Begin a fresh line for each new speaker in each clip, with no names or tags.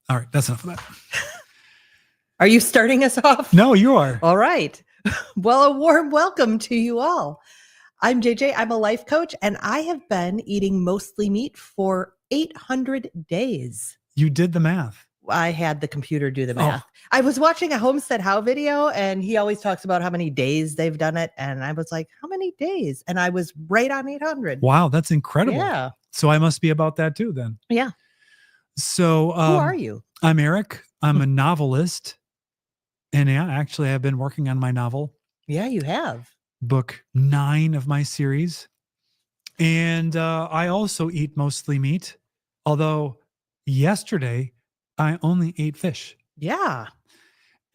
All right, that's enough of that.
Are you starting us off?
No, you are.
All right. Well, a warm welcome to you all. I'm JJ. I'm a life coach, and I have been eating mostly meat for 800 days.
You did the math.
I had the computer do the math. I was watching a Homestead How video, and he always talks about how many days they've done it. And I was like, how many days? And I was right on 800.
Wow, that's incredible.
Yeah.
So I must be about that too then.
Yeah.
So
who are you?
I'm Eric. I'm a novelist. And yeah, actually, I've been working on my novel.
Yeah, you have.
Book 9 of my series. And I also eat mostly meat. Although yesterday, I only ate fish.
Yeah.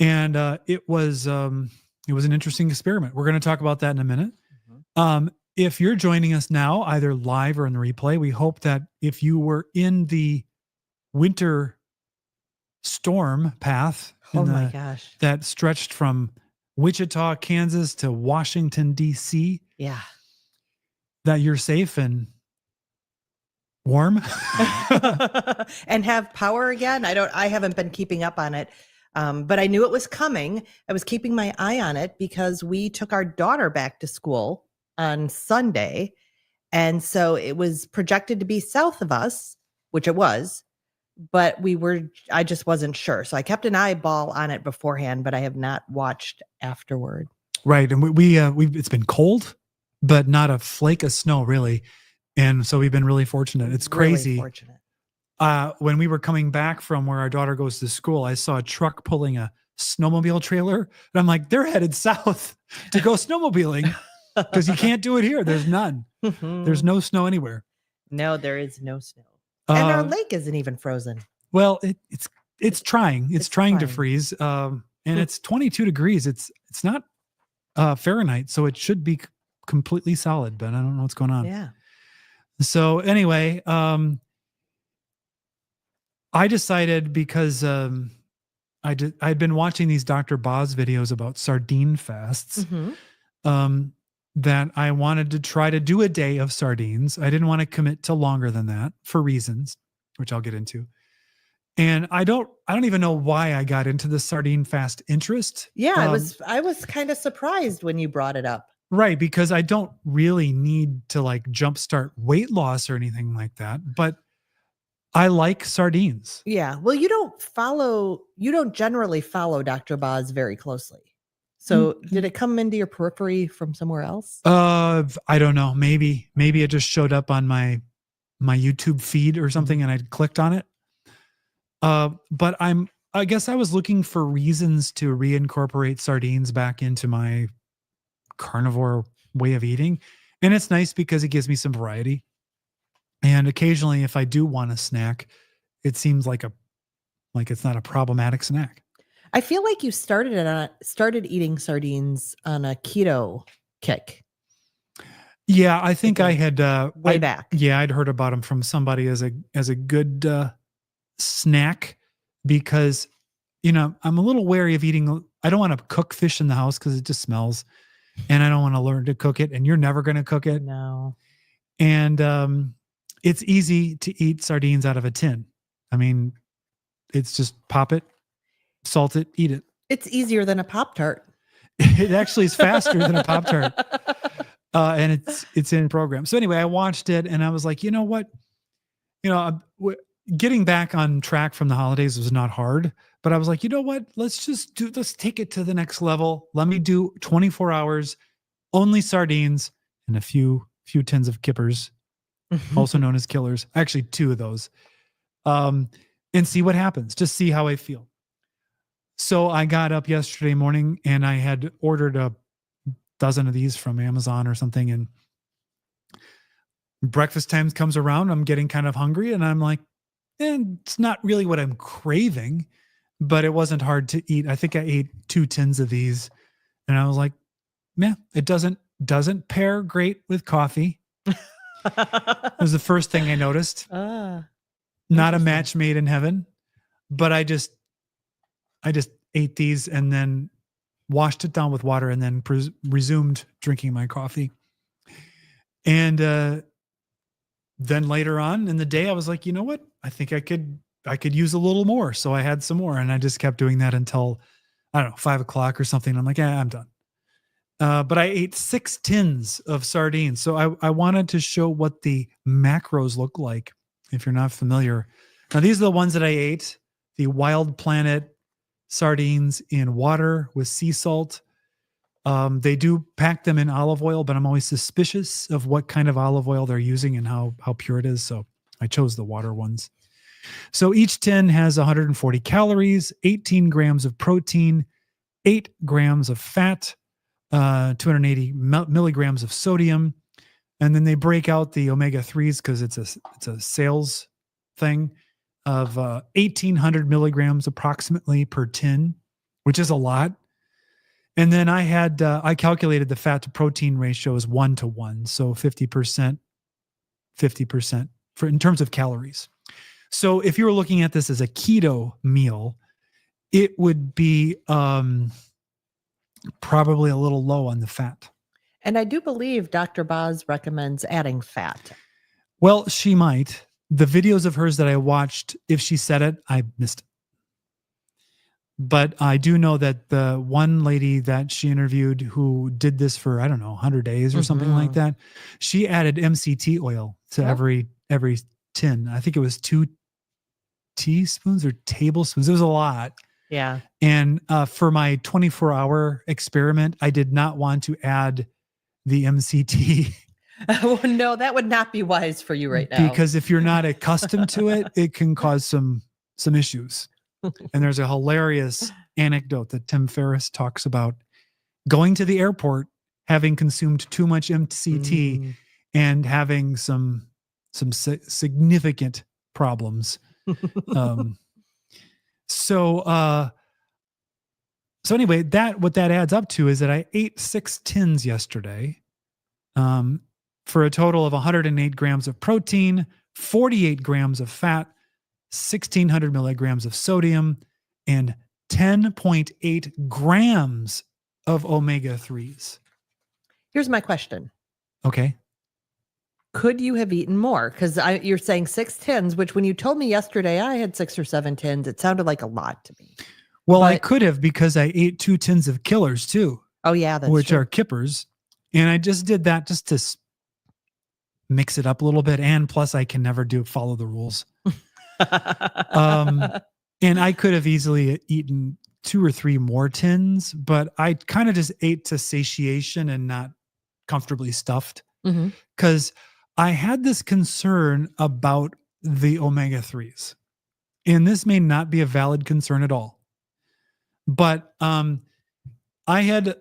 And it was an interesting experiment. We're going to talk about that in a minute. Mm-hmm. If you're joining us now, either live or in the replay, we hope that if you were in the winter storm path,
my gosh,
that stretched from Wichita, Kansas to Washington, D.C.
Yeah.
That you're safe and warm
and have power again. I haven't been keeping up on it. But I knew it was coming. I was keeping my eye on it because we took our daughter back to school on Sunday. And so it was projected to be south of us, which it was, but I just wasn't sure. So I kept an eyeball on it beforehand, but I have not watched afterward.
Right. And we've it's been cold, but not a flake of snow really. And so we've been really fortunate. It's crazy.
Really fortunate.
When we were coming back from where our daughter goes to school, I saw a truck pulling a snowmobile trailer. And I'm like, they're headed south to go snowmobiling because you can't do it here. There's none. There's no snow anywhere.
No, there is no snow. And our lake isn't even frozen.
Well, it's trying. It's trying to freeze. And it's 22 degrees. It's not Fahrenheit, so it should be completely solid, but I don't know what's going on.
Yeah.
So anyway, I decided because I'd been watching these Dr. Boz videos about sardine fasts, that I wanted to try to do a day of sardines. I didn't want to commit to longer than that for reasons, which I'll get into. And I don't even know why I got into the sardine fast interest.
Yeah, I was kind of surprised when you brought it up.
Right, because I don't really need to like jumpstart weight loss or anything like that, but I like sardines.
Yeah. Well, you don't generally follow Dr. Boz very closely. So did it come into your periphery from somewhere else?
I don't know. Maybe it just showed up on my YouTube feed or something and I clicked on it. But I guess I was looking for reasons to reincorporate sardines back into my carnivore way of eating. And it's nice because it gives me some variety. And occasionally if I do want a snack, it seems like it's not a problematic snack.
I feel like you started eating sardines on a keto kick.
Yeah, I think I had
way back.
Yeah, I'd heard about them from somebody as a good snack because I'm a little wary of eating. I don't want to cook fish in the house because it just smells, and I don't want to learn to cook it. And you're never going to cook it.
No.
And it's easy to eat sardines out of a tin. I mean, it's just pop it, salt it, eat it.
It's easier than a Pop-Tart.
It actually is faster than a Pop-Tart. And it's in program. So anyway, I watched it and I was like, you know what? Getting back on track from the holidays was not hard, but I was like, you know what? Let's take it to the next level. Let me do 24 hours, only sardines and a few tins of kippers, also known as killers. Actually, 2 of those. And see what happens. Just see how I feel. So I got up yesterday morning and I had ordered a dozen of these from Amazon or something. And breakfast time comes around. I'm getting kind of hungry and I'm like, it's not really what I'm craving, but it wasn't hard to eat. I think I ate 2 tins of these and I was like, yeah, it doesn't pair great with coffee. It was the first thing I noticed. Not a match made in heaven, but I just ate these and then washed it down with water and then resumed drinking my coffee. And then later on in the day, I was like, you know what? I think I could I could use a little more. So I had some more, and I just kept doing that until, I don't know, 5 o'clock or something. I'm like, yeah, I'm done. But I ate 6 tins of sardines. So I wanted to show what the macros look like if you're not familiar. Now, these are the ones that I ate, the Wild Planet sardines in water with sea salt. They do pack them in olive oil, but I'm always suspicious of what kind of olive oil they're using and how pure it is. So I chose the water ones. So each tin has 140 calories, 18 grams of protein, 8 grams of fat, 280 milligrams of sodium. And then they break out the omega-3s because it's a sales thing of 1,800 milligrams approximately per tin, which is a lot. And then I calculated the fat to protein ratio is 1-to-1. So 50%, 50% in terms of calories. So if you were looking at this as a keto meal, it would be probably a little low on the fat.
And I do believe Dr. Boz recommends adding fat.
Well, she might. The videos of hers that I watched, if she said it, I missed it. But I do know that the one lady that she interviewed who did this for, I don't know, 100 days or something like that, she added MCT oil to every tin. I think it was 2 teaspoons or tablespoons. It was a lot.
Yeah.
And for my 24-hour experiment, I did not want to add the MCT.
Well, no, that would not be wise for you right now.
Because if you're not accustomed to it, it can cause some issues. And there's a hilarious anecdote that Tim Ferriss talks about going to the airport, having consumed too much MCT and having some significant problems. So anyway, what that adds up to is that I ate 6 tins yesterday, for a total of 108 grams of protein, 48 grams of fat, 1,600 milligrams of sodium, and 10.8 grams of omega-3s.
Here's my question.
Okay.
Could you have eaten more? Because you're saying 6 tins, which when you told me yesterday I had 6 or 7 tins, it sounded like a lot to me.
Well, I could have, because I ate 2 tins of killers too.
Oh yeah, that's
which
true.
are kippers. And I just did that just to mix it up a little bit. And plus I can never follow the rules. And I could have easily eaten 2 or 3 more tins, but I kind of just ate to satiation and not comfortably stuffed, because I had this concern about the omega-3s. And this may not be a valid concern at all. But I had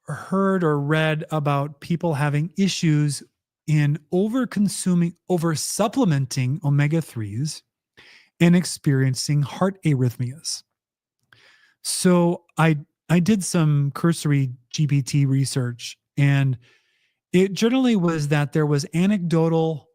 heard or read about people having issues in over supplementing omega-3s and experiencing heart arrhythmias. So I did some cursory GPT research, and it generally was that there was anecdotal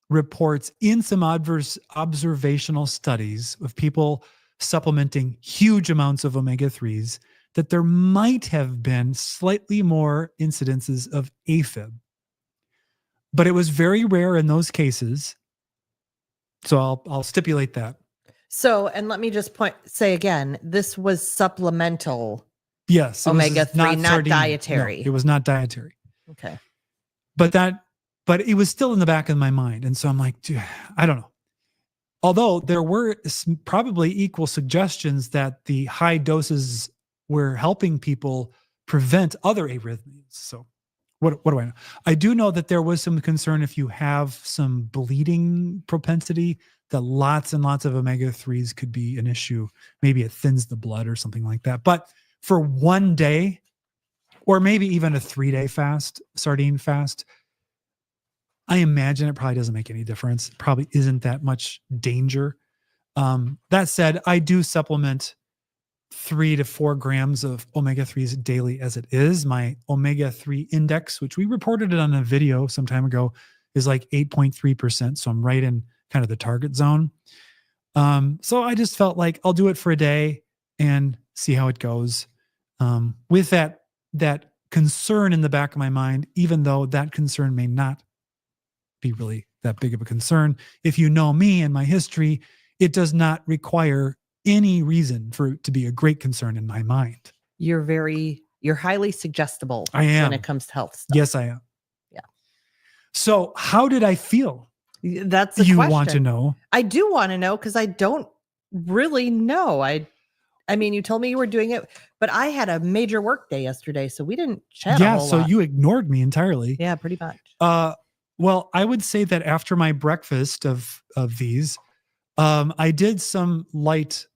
reports in some observational studies of people supplementing huge amounts of omega-3s that there might have been slightly more incidences of AFib. But it was very rare in those cases. So I'll stipulate that.
So, and let me just say again, this was supplemental.
Yes.
Omega-3, not dietary.
No, it was not dietary.
Okay.
But it was still in the back of my mind. And so I'm like, dude, I don't know. Although there were probably equal suggestions that the high doses were helping people prevent other arrhythmias. So what do I know? I do know that there was some concern if you have some bleeding propensity, that lots and lots of omega-3s could be an issue. Maybe it thins the blood or something like that. But for one day, or maybe even a 3-day sardine fast, I imagine it probably doesn't make any difference. It probably isn't that much danger. That said, I do supplement 3 to 4 grams of omega-3s daily as it is. My omega-3 index, which we reported it on a video some time ago, is like 8.3%. So I'm right in kind of the target zone. So I just felt like I'll do it for a day and see how it goes. With that concern in the back of my mind, even though that concern may not be really that big of a concern. If you know me and my history, it does not require any reason for it to be a great concern in my mind.
You're highly suggestible
I am.
when it comes to health stuff.
Yes, I am.
Yeah.
So how did I feel?
That's the
You
question.
want to know?
I do want to know because I don't really know. I mean, you told me you were doing it, but I had a major work day yesterday, so we didn't chat.
Yeah,
a whole
so
lot.
you ignored me entirely.
Yeah, pretty much.
Well, I would say that after my breakfast of these, I did some light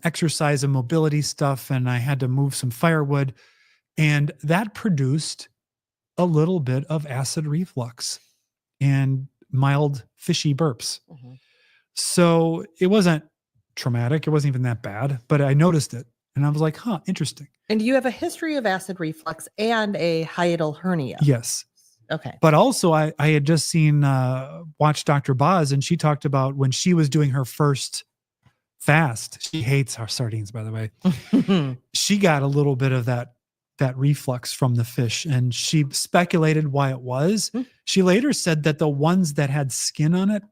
exercise and mobility stuff, and I had to move some firewood, and that produced a little bit of acid reflux and mild fishy burps.
Mm-hmm.
So it wasn't traumatic. It wasn't even that bad, but I noticed it, and I was like, huh, interesting.
And you have a history of acid reflux and a hiatal hernia.
Yes.
Okay.
But also I had just watched Dr. Boz, and she talked about when she was doing her first fast. She hates our sardines, by the way. She got a little bit of that reflux from the fish, and she speculated why it was. She later said that the ones that had skin on it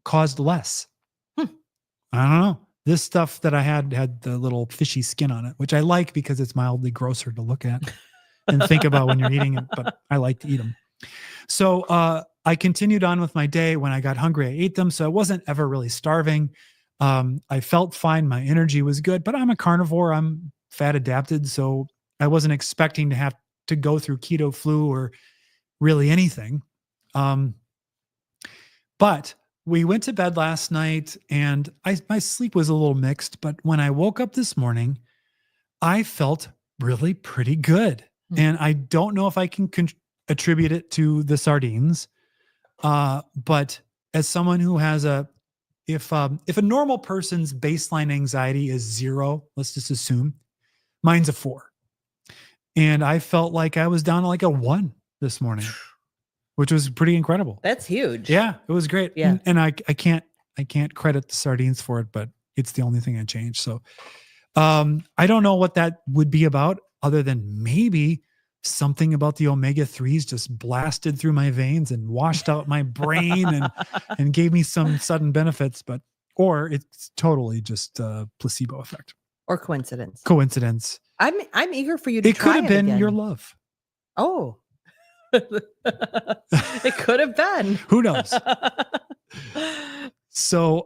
caused less. I don't know. This stuff that I had the little fishy skin on it, which I like because it's mildly grosser to look at and think about when you're eating it, but I like to eat them. So I continued on with my day. When I got hungry, I ate them. So I wasn't ever really starving. I felt fine. My energy was good, but I'm a carnivore. I'm fat adapted. So I wasn't expecting to have to go through keto flu or really anything. But we went to bed last night, and my sleep was a little mixed. But when I woke up this morning, I felt really pretty good. And I don't know if I can attribute it to the sardines. But as someone who has if a normal person's baseline anxiety is 0, let's just assume, mine's a 4. And I felt like I was down to like a 1 this morning, which was pretty incredible.
That's huge.
Yeah, it was great.
Yeah.
And I can't credit the sardines for it, but it's the only thing I changed. So I don't know what that would be about, other than maybe something about the omega-3s just blasted through my veins and washed out my brain and gave me some sudden benefits, or it's totally just a placebo effect.
Or coincidence. I'm eager for you to try it.
It could have been
again.
your love.
Oh. It could have been.
Who knows? So,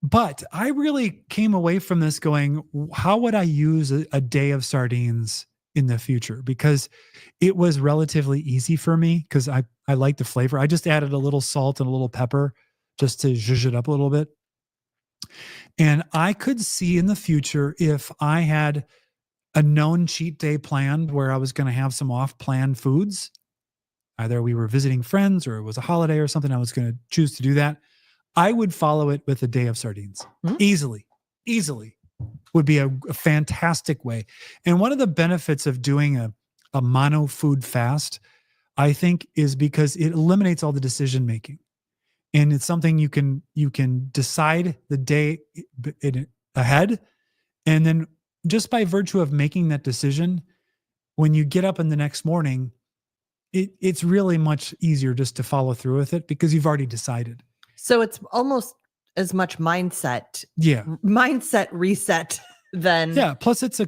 but I really came away from this going, how would I use a day of sardines in the future? Because it was relatively easy for me because I like the flavor. I just added a little salt and a little pepper just to zhuzh it up a little bit. And I could see in the future, if I had a known cheat day planned where I was going to have some off-plan foods, either we were visiting friends or it was a holiday or something, I was going to choose to do that, I would follow it with a day of sardines. Easily would be a fantastic way. And one of the benefits of doing a mono food fast, I think, is because it eliminates all the decision making. And it's something you can decide the day ahead. And then just by virtue of making that decision, when you get up in the next morning, it's really much easier just to follow through with it because you've already decided.
So it's almost as much mindset reset than.
Yeah. Plus it's a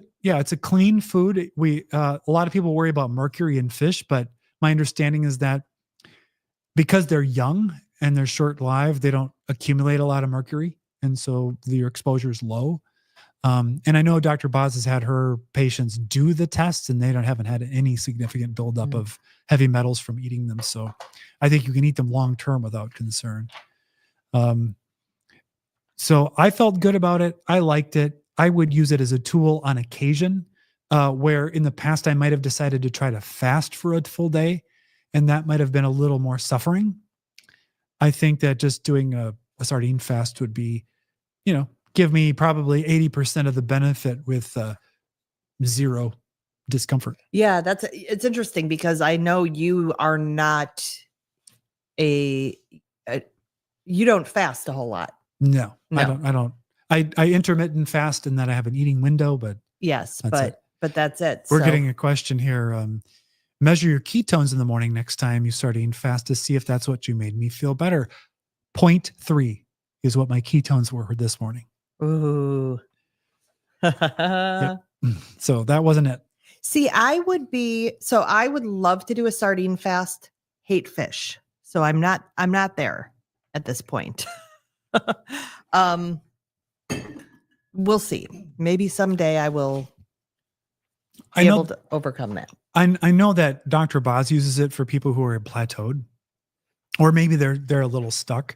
clean food. A lot of people worry about mercury in fish, but my understanding is that because they're young and they're short-lived, they don't accumulate a lot of mercury. And so your exposure is low. And I know Dr. Boz has had her patients do the tests, and they haven't had any significant buildup of heavy metals from eating them. So I think you can eat them long-term without concern. So I felt good about it. I liked it. I would use it as a tool on occasion, where in the past I might have decided to try to fast for a full day, and that might have been a little more suffering. I think that just doing a sardine fast would be, give me probably 80% of the benefit with 0 discomfort.
Yeah, it's interesting because I know you are not you don't fast a whole lot.
No. I don't. I intermittent fast in that I have an eating window, but
yes, but that's it.
We're getting a question here. Measure your ketones in the morning next time you sardine fast to see if that's what you made me feel better. 0.3 is what my ketones were this morning.
Ooh.
Yep. So that wasn't it.
See, I would love to do a sardine fast, hate fish. So I'm not there at this point. We'll see. Maybe someday I will be able to overcome that.
I know that Dr. Boz uses it for people who are plateaued, or maybe they're a little stuck,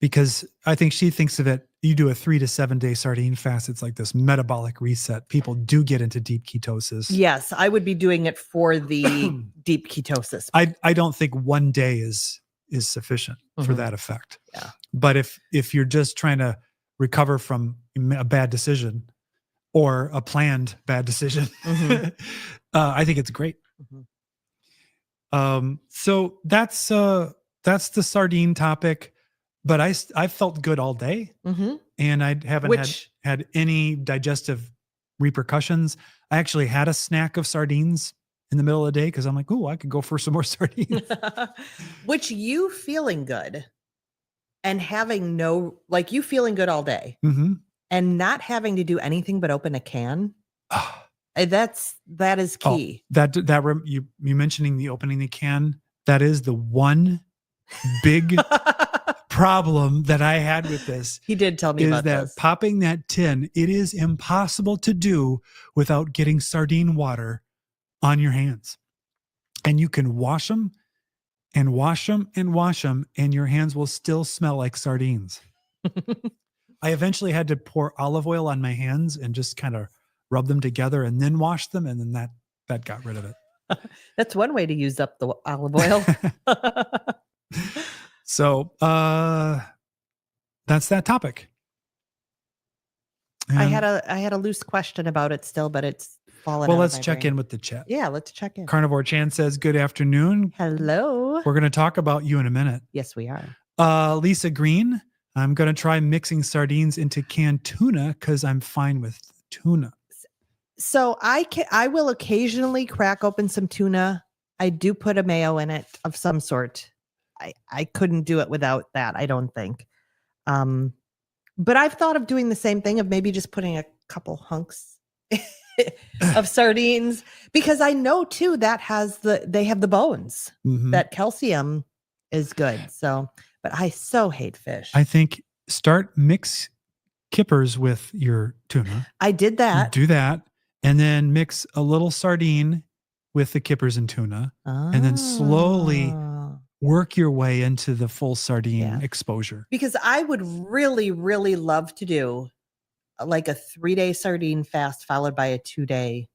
because I think she thinks of it. You do a 3 to 7 day sardine fast. It's like this metabolic reset. People do get into deep ketosis.
Yes, I would be doing it for the deep ketosis.
I don't think 1 day is sufficient for that effect.
Yeah.
But if you're just trying to recover from a bad decision or a planned bad decision, I think it's great. So that's the sardine topic, but I felt good all day, and I haven't had any digestive repercussions. I actually had a snack of sardines in the middle of the day because I'm like, oh, I could go for some more sardines.
Which, you feeling good and having you feeling good all day and not having to do anything but open a can. That is key.
You mentioning the opening the can, that is the one big problem that I had with this.
He did tell me about this.
Popping that tin, it is impossible to do without getting sardine water on your hands. And you can wash them and wash them and wash them, and your hands will still smell like sardines. I eventually had to pour olive oil on my hands and just kind of rub them together and then wash them, and then that got rid of it.
That's one way to use up the olive oil.
So that's that topic. And
I had a loose question about it still, but it's fallen.
Well, let's check in with the chat.
Yeah, let's check in.
Carnivore Chan says, good afternoon.
Hello.
We're going to talk about you in a minute.
Yes, we are.
Lisa Green, I'm going to try mixing sardines into canned tuna because I'm fine with tuna.
So I will occasionally crack open some tuna. I do put a mayo in it of some sort. I couldn't do it without that, I don't think. But I've thought of doing the same thing, of maybe just putting a couple hunks of sardines, because I know too that they have the bones. That calcium is good. So, but I so hate fish.
I think mix kippers with your tuna.
I did that.
Do that, and then mix a little sardine with the kippers and tuna, and then slowly work your way into the full sardine exposure.
Because I would really, really love to do like a 3-day sardine fast followed by a 2-day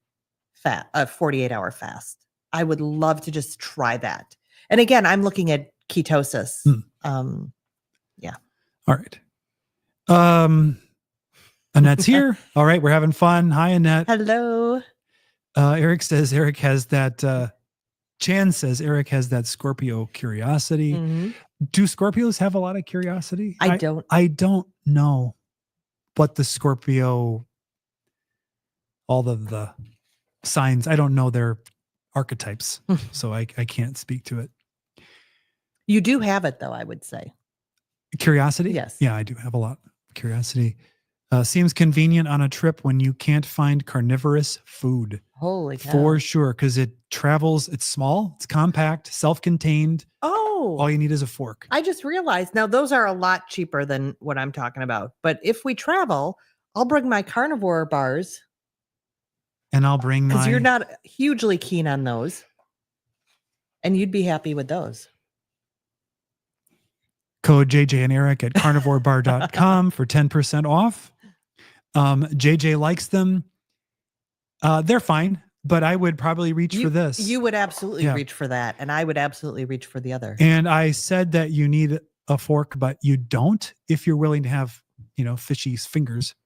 48-hour fast. I would love to just try that. And again, I'm looking at ketosis. Yeah.
All right. Annette's here. All right. We're having fun. Hi, Annette.
Hello.
Eric says Eric has that Chan says Eric has that Scorpio curiosity. Do Scorpios have a lot of curiosity?
I don't.
I don't know what the Scorpio, all of the signs, I don't know their archetypes. So I can't speak to it.
You do have it though, I would say.
Curiosity?
Yes.
Yeah, I do have a lot of curiosity. Seems convenient on a trip when you can't find carnivorous food.
Holy cow.
For sure, because it travels, it's small, it's compact, self-contained.
Oh.
All you need is a fork.
I just realized, now those are a lot cheaper than what I'm talking about. But if we travel, I'll bring my carnivore bars.
And I'll bring my...
Because you're not hugely keen on those. And you'd be happy with those.
Code JJ and Eric at carnivorebar.com for 10% off. JJ likes them. They're fine, but I would probably reach for this.
You would absolutely reach for that. And I would absolutely reach for the other.
And I said that you need a fork, but you don't if you're willing to have, fishy fingers.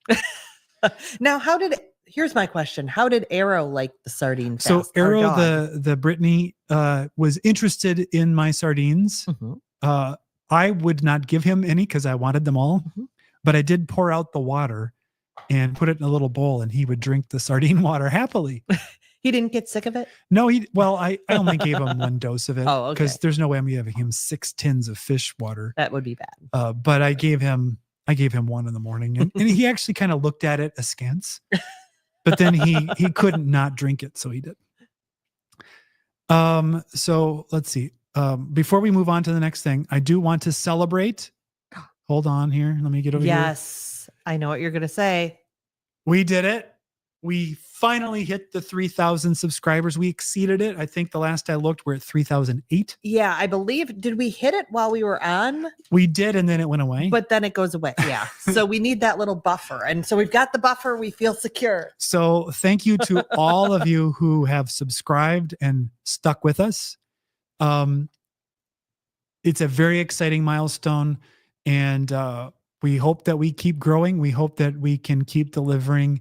Now, here's my question. How did Arrow like the sardine fast?
So Arrow, the Brittany, was interested in my sardines. I would not give him any because I wanted them all, but I did pour out the water and put it in a little bowl, and he would drink the sardine water happily.
He didn't get sick of it?
No, I only gave him one dose of it
Oh, okay.
because there's no way I'm giving him 6 tins of fish water.
That would be bad.
But I gave him one in the morning, and he actually kind of looked at it askance, but then he couldn't not drink it, so he did. So let's see. Before we move on to the next thing, I do want to celebrate. Hold on here. Let me get over here.
Yes, I know what you're going to say.
We did it. We finally hit the 3,000 subscribers. We exceeded it. I think the last I looked, we're at 3,008.
Yeah, I believe. Did we hit it while we were on?
We did, and then it went away.
But then it goes away. Yeah. So we need that little buffer. And so we've got the buffer. We feel secure.
So thank you to all of you who have subscribed and stuck with us. It's a very exciting milestone, and we hope that we keep growing. We hope that we can keep delivering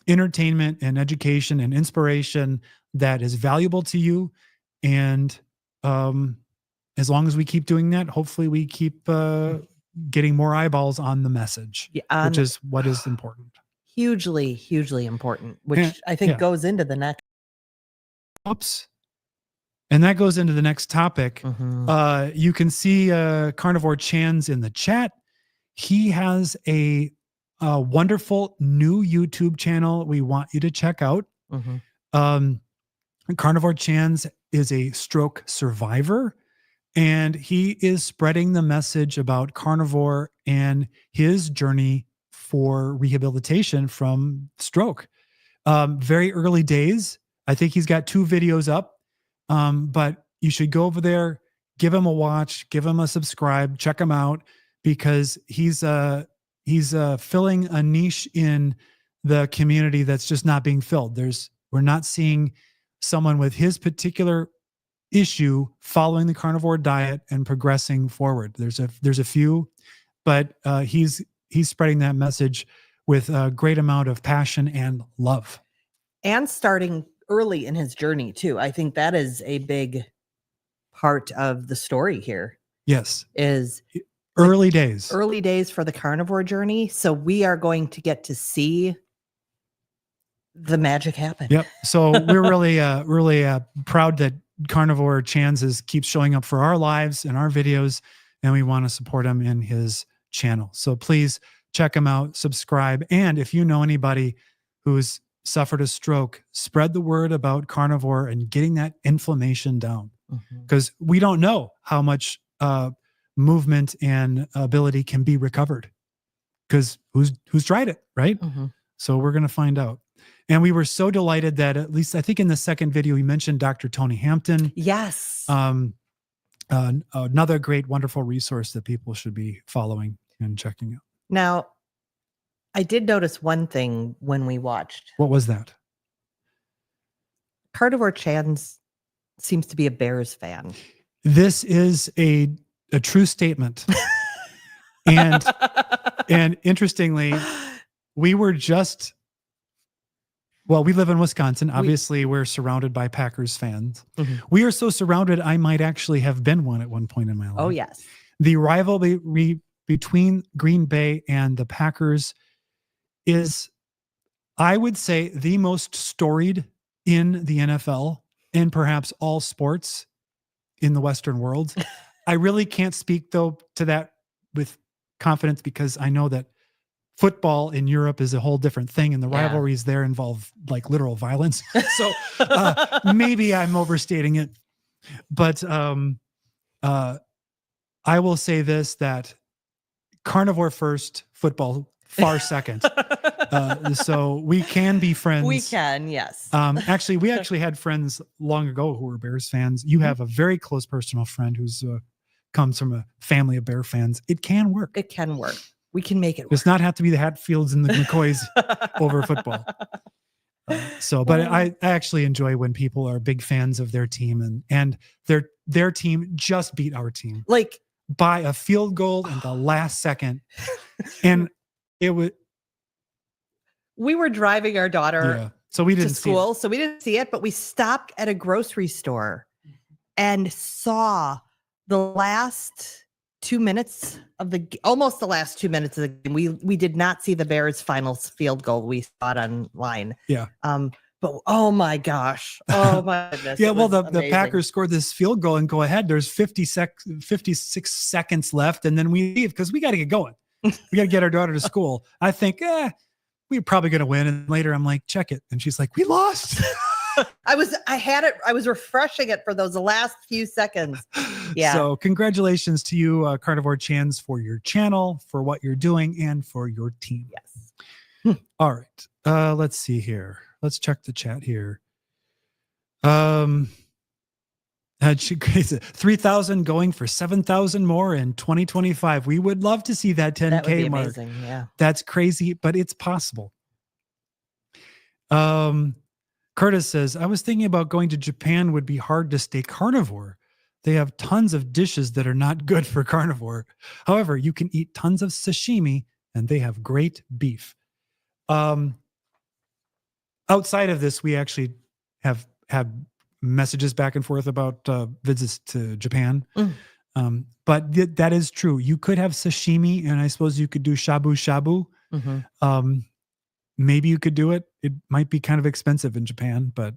entertainment and education and inspiration that is valuable to you. And as long as we keep doing that, hopefully we keep getting more eyeballs on the message, which is what is important.
Hugely, hugely important, which I think goes into the next.
Oops. And that goes into the next topic.
Mm-hmm.
You can see Carnivore Chan's in the chat. He has a wonderful new YouTube channel we want you to check out.
Mm-hmm.
Carnivore Chan's is a stroke survivor, and he is spreading the message about carnivore and his journey for rehabilitation from stroke. Very early days. I think he's got 2 videos up, but you should go over there, give him a watch, give him a subscribe, check him out, because he's filling a niche in the community that's just not being filled. We're not seeing someone with his particular issue following the carnivore diet and progressing forward. There's a few, but he's spreading that message with a great amount of passion and love. And
starting early in his journey too. I think that is a big part of the story here.
Yes.
Is
early days
for the carnivore journey. So we are going to get to see the magic happen.
Yep. So we're really proud that Carnivore Chan's keeps showing up for our lives and our videos, and we want to support him in his channel. So please check him out, subscribe. And if you know anybody who's suffered a stroke, spread the word about carnivore and getting that inflammation down, because we don't know how much movement and ability can be recovered, because who's tried it, right? So we're going to find out. And we were so delighted that, at least I think in the second video, we mentioned Dr. Tony Hampton.
Yes.
Another great, wonderful resource that people should be following and checking out.
Now, I did notice one thing when we watched.
What was that?
Carnivore Chan's seems to be a Bears fan.
This is a true statement. and interestingly, we live in Wisconsin. Obviously, we're surrounded by Packers fans. We are so surrounded, I might actually have been one at one point in my life.
Oh, yes.
The rivalry between Green Bay and the Packers is, I would say, the most storied in the NFL and perhaps all sports in the Western world. I really can't speak, though, to that with confidence, because I know that football in Europe is a whole different thing, and the rivalries there involve like literal violence. So maybe I'm overstating it, but I will say this, that carnivore first, football far second. So we can be friends.
We can, yes.
Actually, we had friends long ago who were Bears fans. You have a very close personal friend who's comes from a family of Bear fans. It can work.
It can work. We can make it work.
It does not have to be the Hatfields and the McCoys over football. But I actually enjoy when people are big fans of their team, and their team just beat our team,
like
by a field goal in the last second. And it was,
we were driving our daughter
so we didn't
to school, so we didn't see it, but we stopped at a grocery store and saw the last 2 minutes of almost the last 2 minutes of the game. We did not see the Bears' final field goal. We saw it online.
Yeah.
But oh my gosh. Oh my goodness.
Yeah,
it
well,
was
the
amazing.
Packers scored this field goal and go ahead. There's 56 seconds left, and then we leave because we got to get going. We got to get our daughter to school. I think, we're probably going to win. And later I'm like, check it. And she's like, we lost.
I was refreshing it for those last few seconds. Yeah.
So congratulations to you, Carnivore Chans, for your channel, for what you're doing, and for your team.
Yes.
All right. Let's see here. Let's check the chat here. 3,000 going for 7,000 more in 2025. We would love to see that 10K
That would be
mark.
amazing. Yeah.
That's crazy, but it's possible. Curtis says, I was thinking about going to Japan would be hard to stay carnivore. They have tons of dishes that are not good for carnivore. However, you can eat tons of sashimi and they have great beef. Outside of this, we actually have had messages back and forth about visits to Japan. But that is true. You could have sashimi, and I suppose you could do shabu shabu.
Mm-hmm.
Maybe you could do it. It might be kind of expensive in Japan, but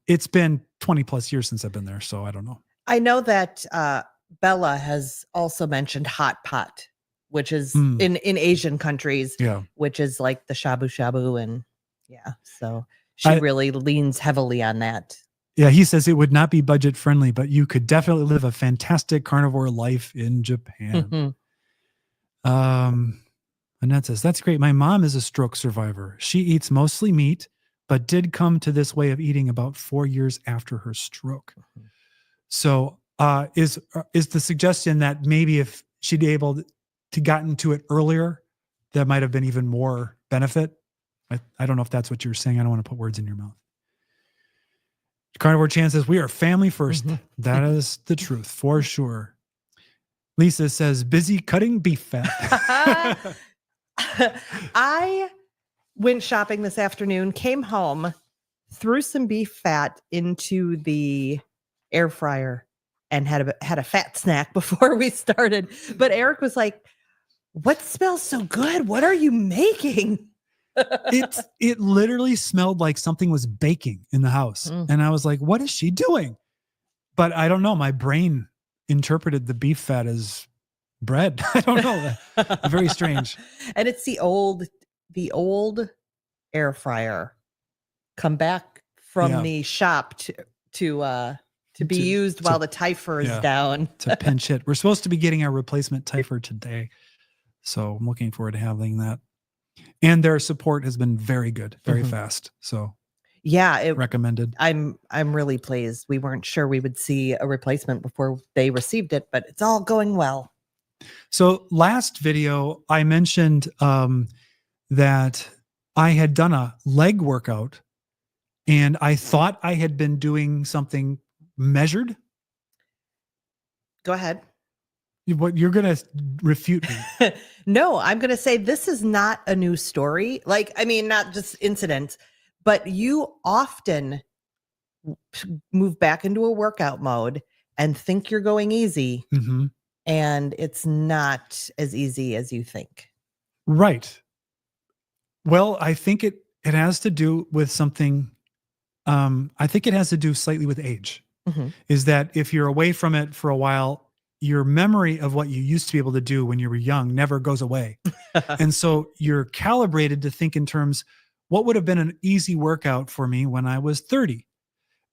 it's been 20 plus years since I've been there, so I don't know.
I know that Bella has also mentioned hot pot, which is in Asian countries, which is like the shabu shabu, and so she really leans heavily on that.
Yeah, he says it would not be budget friendly, but you could definitely live a fantastic carnivore life in Japan. Annette says, that's great. My mom is a stroke survivor. She eats mostly meat, but did come to this way of eating about 4 years after her stroke. So is the suggestion that maybe if she'd be able to gotten to it earlier, that might have been even more benefit? I don't know if that's what you're saying. I don't want to put words in your mouth. Carnivore Chan says, we are family first. That is the truth, for sure. Lisa says, busy cutting beef fat.
I went shopping this afternoon, came home, threw some beef fat into the air fryer, and had a fat snack before we started. But Eric was like, what smells so good? What are you making?
It literally smelled like something was baking in the house. And I was like, what is she doing? But I don't know. My brain interpreted the beef fat as bread. I don't know. Very strange.
And it's the old air fryer come back from the shop to be used while the Typher is down.
To pinch it. We're supposed to be getting our replacement Typher today. So I'm looking forward to having that. And their support has been very good, very fast. So recommended.
I'm really pleased. We weren't sure we would see a replacement before they received it, but it's all going well.
So last video, I mentioned that I had done a leg workout and I thought I had been doing something measured.
Go ahead.
What you're going to refute me?
No, I'm going to say this is not a new story. Not just incidents, but you often move back into a workout mode and think you're going easy. And it's not as easy as you think.
Right. Well, I think it has to do with something. I think it has to do slightly with age. Is that if you're away from it for a while, your memory of what you used to be able to do when you were young never goes away. And so you're calibrated to think in terms, what would have been an easy workout for me when I was 30?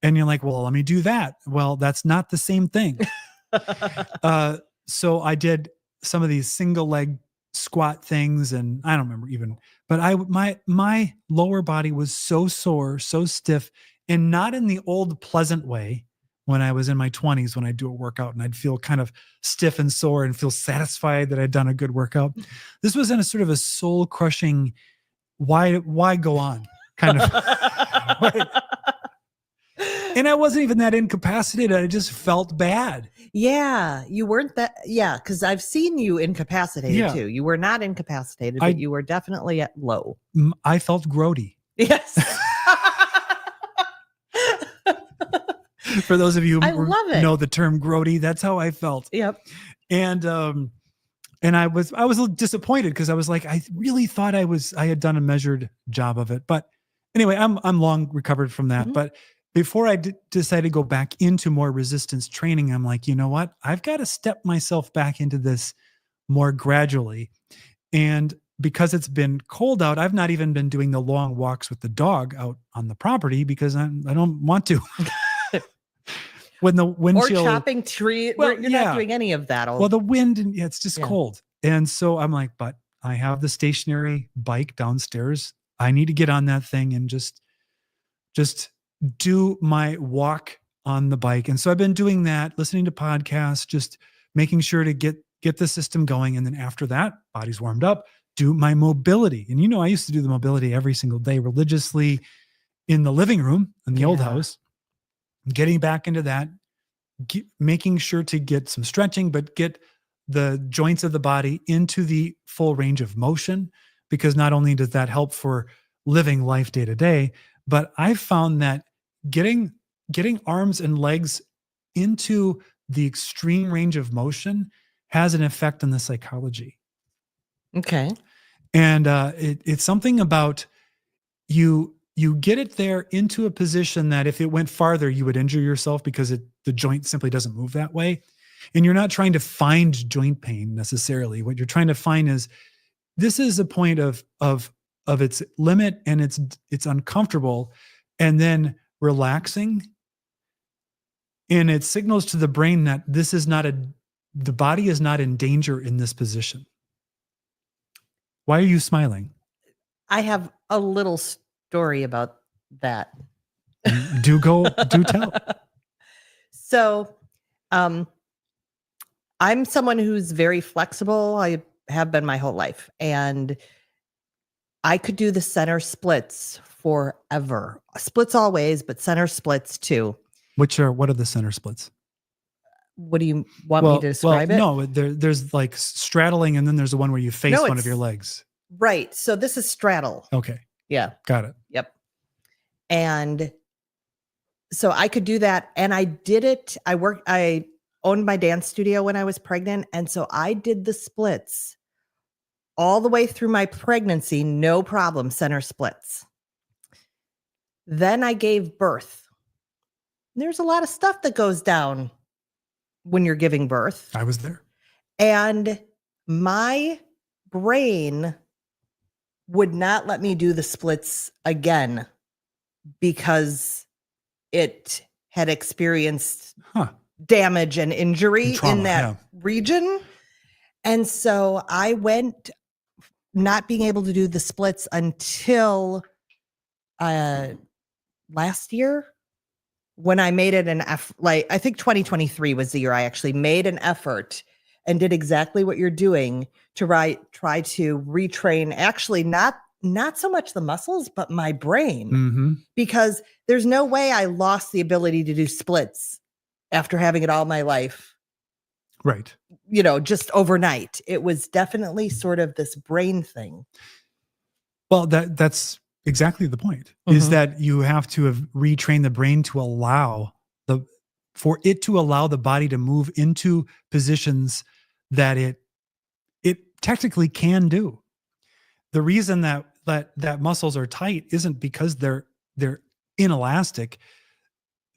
And you're like, well, let me do that. Well, that's not the same thing. So I did some of these single leg squat things, and I don't remember even, but my lower body was so sore, so stiff, and not in the old pleasant way. When I was in my 20s, when I'd do a workout and I'd feel kind of stiff and sore and feel satisfied that I'd done a good workout. This was in a sort of a soul crushing, why go on kind of. And I wasn't even that incapacitated. I just felt bad.
Yeah, you weren't that. Yeah, because I've seen you incapacitated too. You were not incapacitated, but you were definitely at low.
I felt grody.
Yes.
For those of you
I
who
love it.
know the term grody, that's how I felt.
Yep.
And I was a little disappointed because I was like, I really thought I had done a measured job of it. But anyway, I'm long recovered from that.
Mhm.
But before I decided to go back into more resistance training, I'm like, you know what? I've got to step myself back into this more gradually. And because it's been cold out, I've not even been doing the long walks with the dog out on the property because I don't want to. When the wind
Or
chill,
chopping tree.
well,
You're not
yeah.
doing any of that.
Well, the wind, and it's just
Yeah.
cold. And so I'm like, but I have the stationary bike downstairs. I need to get on that thing and just do my walk on the bike. And so I've been doing that, listening to podcasts, just making sure to get the system going. And then after that, body's warmed up, do my mobility. And I used to do the mobility every single day religiously in the living room in the old
Yeah.
house. Getting back into that, making sure to get some stretching, but get the joints of the body into the full range of motion, because not only does that help for living life day to day, but I've found that getting arms and legs into the extreme range of motion has an effect on the psychology.
Okay.
And it's something about you get it there into a position that if it went farther, you would injure yourself because the joint simply doesn't move that way. And you're not trying to find joint pain necessarily. What you're trying to find is, this is a point of its limit, and it's uncomfortable, and then relaxing. And it signals to the brain that the body is not in danger in this position. Why are you smiling?
I have a little story about that.
Do tell.
So, I'm someone who's very flexible. I have been my whole life, and I could do the center splits forever. Splits always, but center splits too.
What are the center splits?
What do you want me to describe it?
No, there's like straddling, and then there's the one where you face one of your legs.
Right. So this is straddle.
Okay.
Yeah.
Got it.
Yep. And so I could do that. And I did it. I owned my dance studio when I was pregnant. And so I did the splits all the way through my pregnancy. No problem. Center splits. Then I gave birth. There's a lot of stuff that goes down when you're giving birth.
I was there.
And my brain would not let me do the splits again because it had experienced damage and injury and trauma, in that region. And so I went not being able to do the splits until last year, when I made it I think 2023 was the year I actually made an effort and did exactly what you're doing to try to retrain, actually not so much the muscles, but my brain, because there's no way I lost the ability to do splits after having it all my life.
Right.
Just overnight. It was definitely sort of this brain thing.
Well, that's exactly the point, is that you have to have retrained the brain to allow for it to allow the body to move into positions that it technically can do. The reason that muscles are tight isn't because they're inelastic.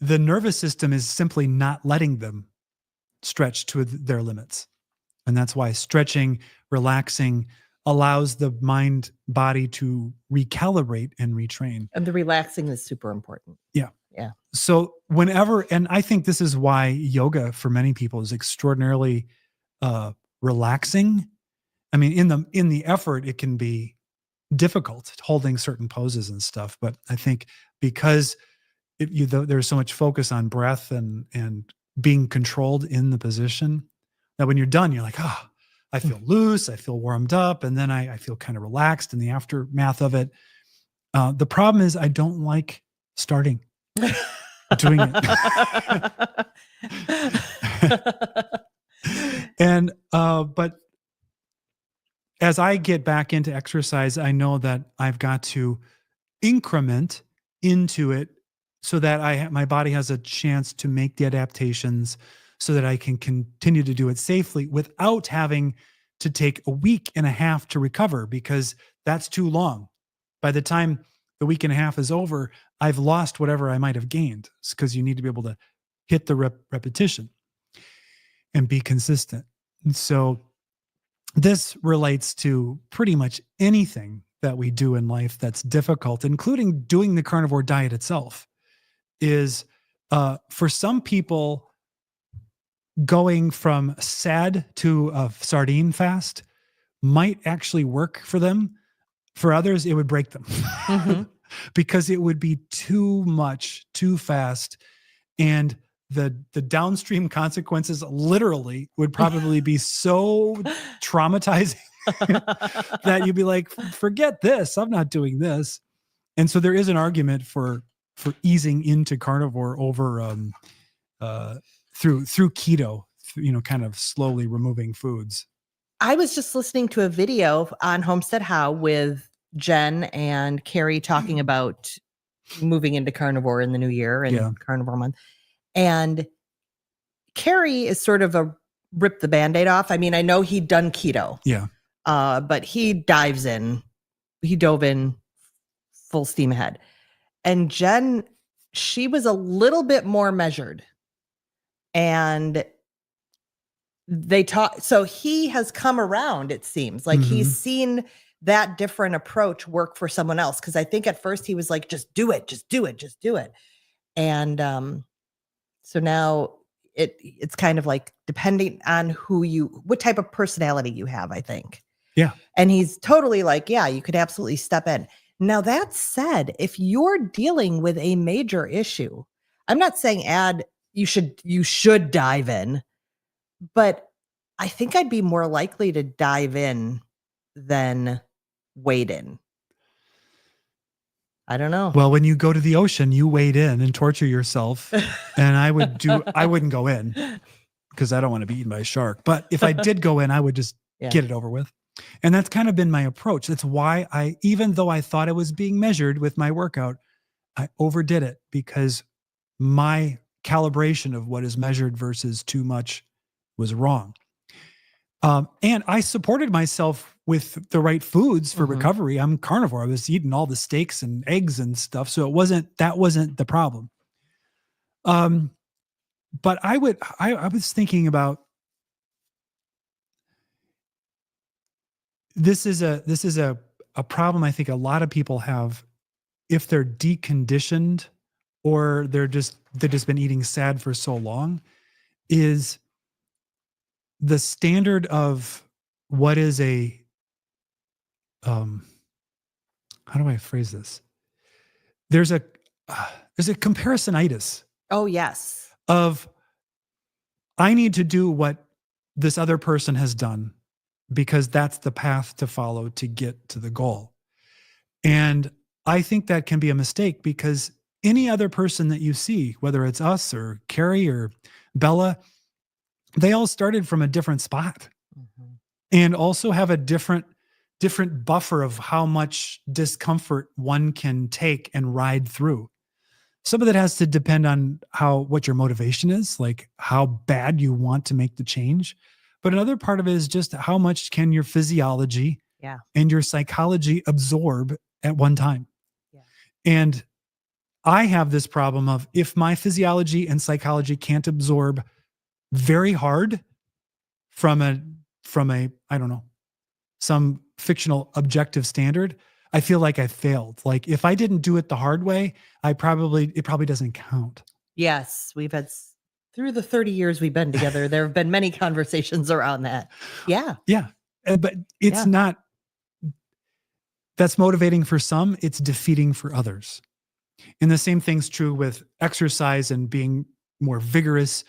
The nervous system is simply not letting them stretch to their limits. And that's why stretching, relaxing allows the mind body to recalibrate and retrain.
And the relaxing is super important.
Yeah.
Yeah.
So and I think this is why yoga for many people is extraordinarily relaxing. I mean, in the effort, it can be difficult holding certain poses and stuff, but I think because there's so much focus on breath and being controlled in the position, that when you're done, you're like, I feel loose, I feel warmed up, and then I feel kind of relaxed in the aftermath of it. The problem is I don't like starting doing it. And but as I get back into exercise, I know that I've got to increment into it so that my body has a chance to make the adaptations so that I can continue to do it safely without having to take a week and a half to recover, because that's too long. By the time the week and a half is over, I've lost whatever I might have gained. It's because you need to be able to hit the repetition and be consistent. And so this relates to pretty much anything that we do in life that's difficult, including doing the carnivore diet itself. Is for some people, going from SAD to a sardine fast might actually work for them. For others, it would break them because it would be too much, too fast. And the downstream consequences literally would probably be so traumatizing that you'd be like, forget this, I'm not doing this. And so there is an argument for easing into carnivore over through keto, kind of slowly removing foods.
I was just listening to a video on Homestead How with Jen and Carrie talking about moving into carnivore in the new year and carnivore month. And Carrie is sort of a rip the Band-Aid off. I mean, I know he'd done keto.
Yeah.
But he dove in full steam ahead. And Jen, she was a little bit more measured. And they taught, so he has come around, it seems like he's seen that different approach work for someone else. Cause I think at first he was like, just do it, just do it, just do it. And so now it's kind of like depending on what type of personality you have, I think.
Yeah.
And he's totally like, yeah, you could absolutely step in. Now that said, if you're dealing with a major issue, I'm not saying you should dive in, but I think I'd be more likely to dive in than wade in. I don't know.
Well, when you go to the ocean, you wade in and torture yourself. And I wouldn't go in because I don't want to be eaten by a shark. But if I did go in, I would just get it over with. And that's kind of been my approach. That's why even though I thought I was being measured with my workout, I overdid it because my calibration of what is measured versus too much was wrong. And I supported myself with the right foods for recovery. I'm carnivore. I was eating all the steaks and eggs and stuff. So that wasn't the problem. But I was thinking about, this is a problem I think a lot of people have if they're deconditioned or they've just been eating SAD for so long, is the standard of what is how do I phrase this? There's a comparisonitis.
Oh, yes.
Of I need to do what this other person has done because that's the path to follow to get to the goal. And I think that can be a mistake because any other person that you see, whether it's us or Carrie or Bella, they all started from a different spot and also have a different buffer of how much discomfort one can take and ride through. Some of that has to depend on what your motivation is, like how bad you want to make the change. But another part of it is just how much can your physiology and your psychology absorb at one time. Yeah. And I have this problem of if my physiology and psychology can't absorb very hard from a I don't know, some fictional objective standard, I feel like I failed. Like if I didn't do it the hard way, it probably doesn't count.
Yes, we've had through the 30 years we've been together, there have been many conversations around that. Yeah.
Yeah. But it's not, that's motivating for some, it's defeating for others. And the same thing's true with exercise and being more vigorous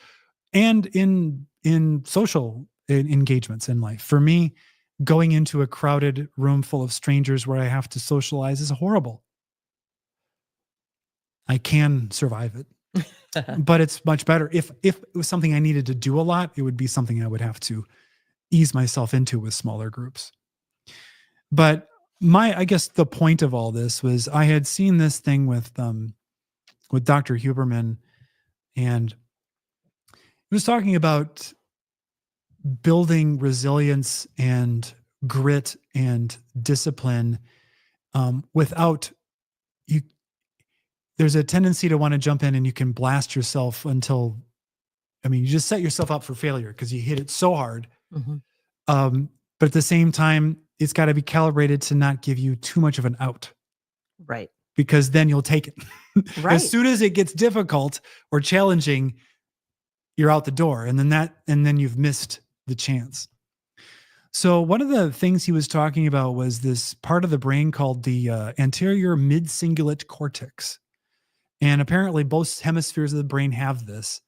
and in social engagements in life. For me, going into a crowded room full of strangers where I have to socialize is horrible. I can survive it. But it's much better. If it was something I needed to do a lot, it would be something I would have to ease myself into with smaller groups. But I guess the point of all this was I had seen this thing with Dr. Huberman, and he was talking about building resilience and grit and discipline without there's a tendency to want to jump in and you can blast yourself until, you just set yourself up for failure because you hit it so hard.
Mm-hmm.
But at the same time, it's got to be calibrated to not give you too much of an out.
Right.
Because then you'll take it.
Right.
As soon as it gets difficult or challenging, you're out the door. And then you've missed the chance. So one of the things he was talking about was this part of the brain called the anterior mid-cingulate cortex. And apparently both hemispheres of the brain have this.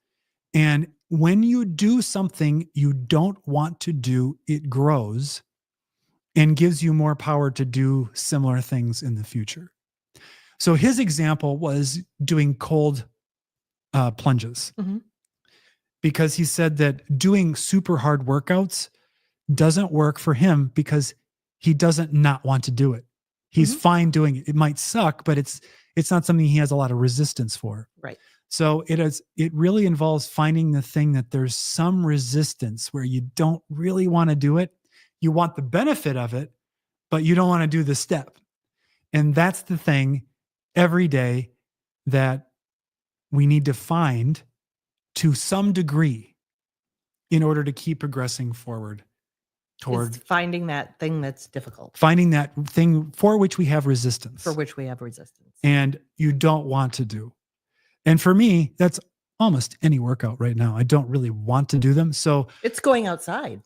And when you do something you don't want to do, it grows and gives you more power to do similar things in the future. So his example was doing cold plunges, because he said that doing super hard workouts doesn't work for him because he doesn't not want to do it. He's fine doing it. It might suck, but it's not something he has a lot of resistance for.
Right.
So it really involves finding the thing that there's some resistance where you don't really want to do it. You want the benefit of it, but you don't want to do the step. And that's the thing every day that we need to find to some degree in order to keep progressing forward toward
finding that thing that's difficult.
Finding that thing for which we have resistance.
For which we have resistance.
And you don't want to do. And for me, that's almost any workout right now. I don't really want to do them. So
it's going outside.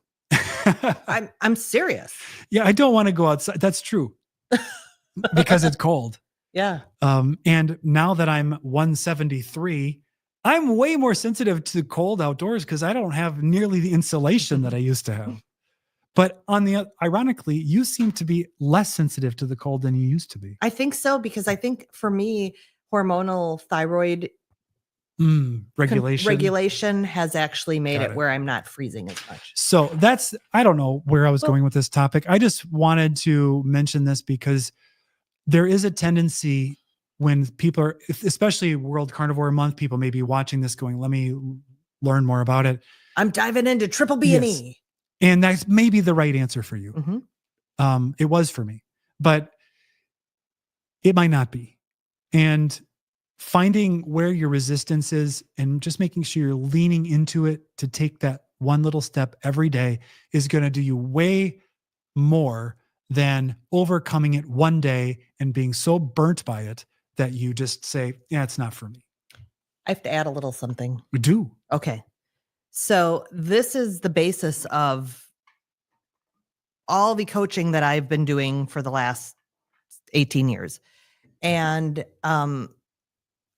I'm serious.
Yeah, I don't want to go outside. That's true. Because it's cold.
Yeah.
And now that I'm 173, I'm way more sensitive to cold outdoors because I don't have nearly the insulation that I used to have. But ironically, you seem to be less sensitive to the cold than you used to be.
I think so, because I think for me, hormonal thyroid regulation has actually made it where I'm not freezing as much.
So I don't know where I was going with this topic. I just wanted to mention this because there is a tendency when people are, especially World Carnivore Month, people may be watching this going, let me learn more about it.
I'm diving into triple B and E.
And that's maybe the right answer for you. It was for me, but it might not be. And finding where your resistance is and just making sure you're leaning into it to take that one little step every day is going to do you way more than overcoming it one day and being so burnt by it that you just say, yeah, it's not for me.
I have to add a little something.
We do.
Okay. So this is the basis of all the coaching that I've been doing for the last 18 years. And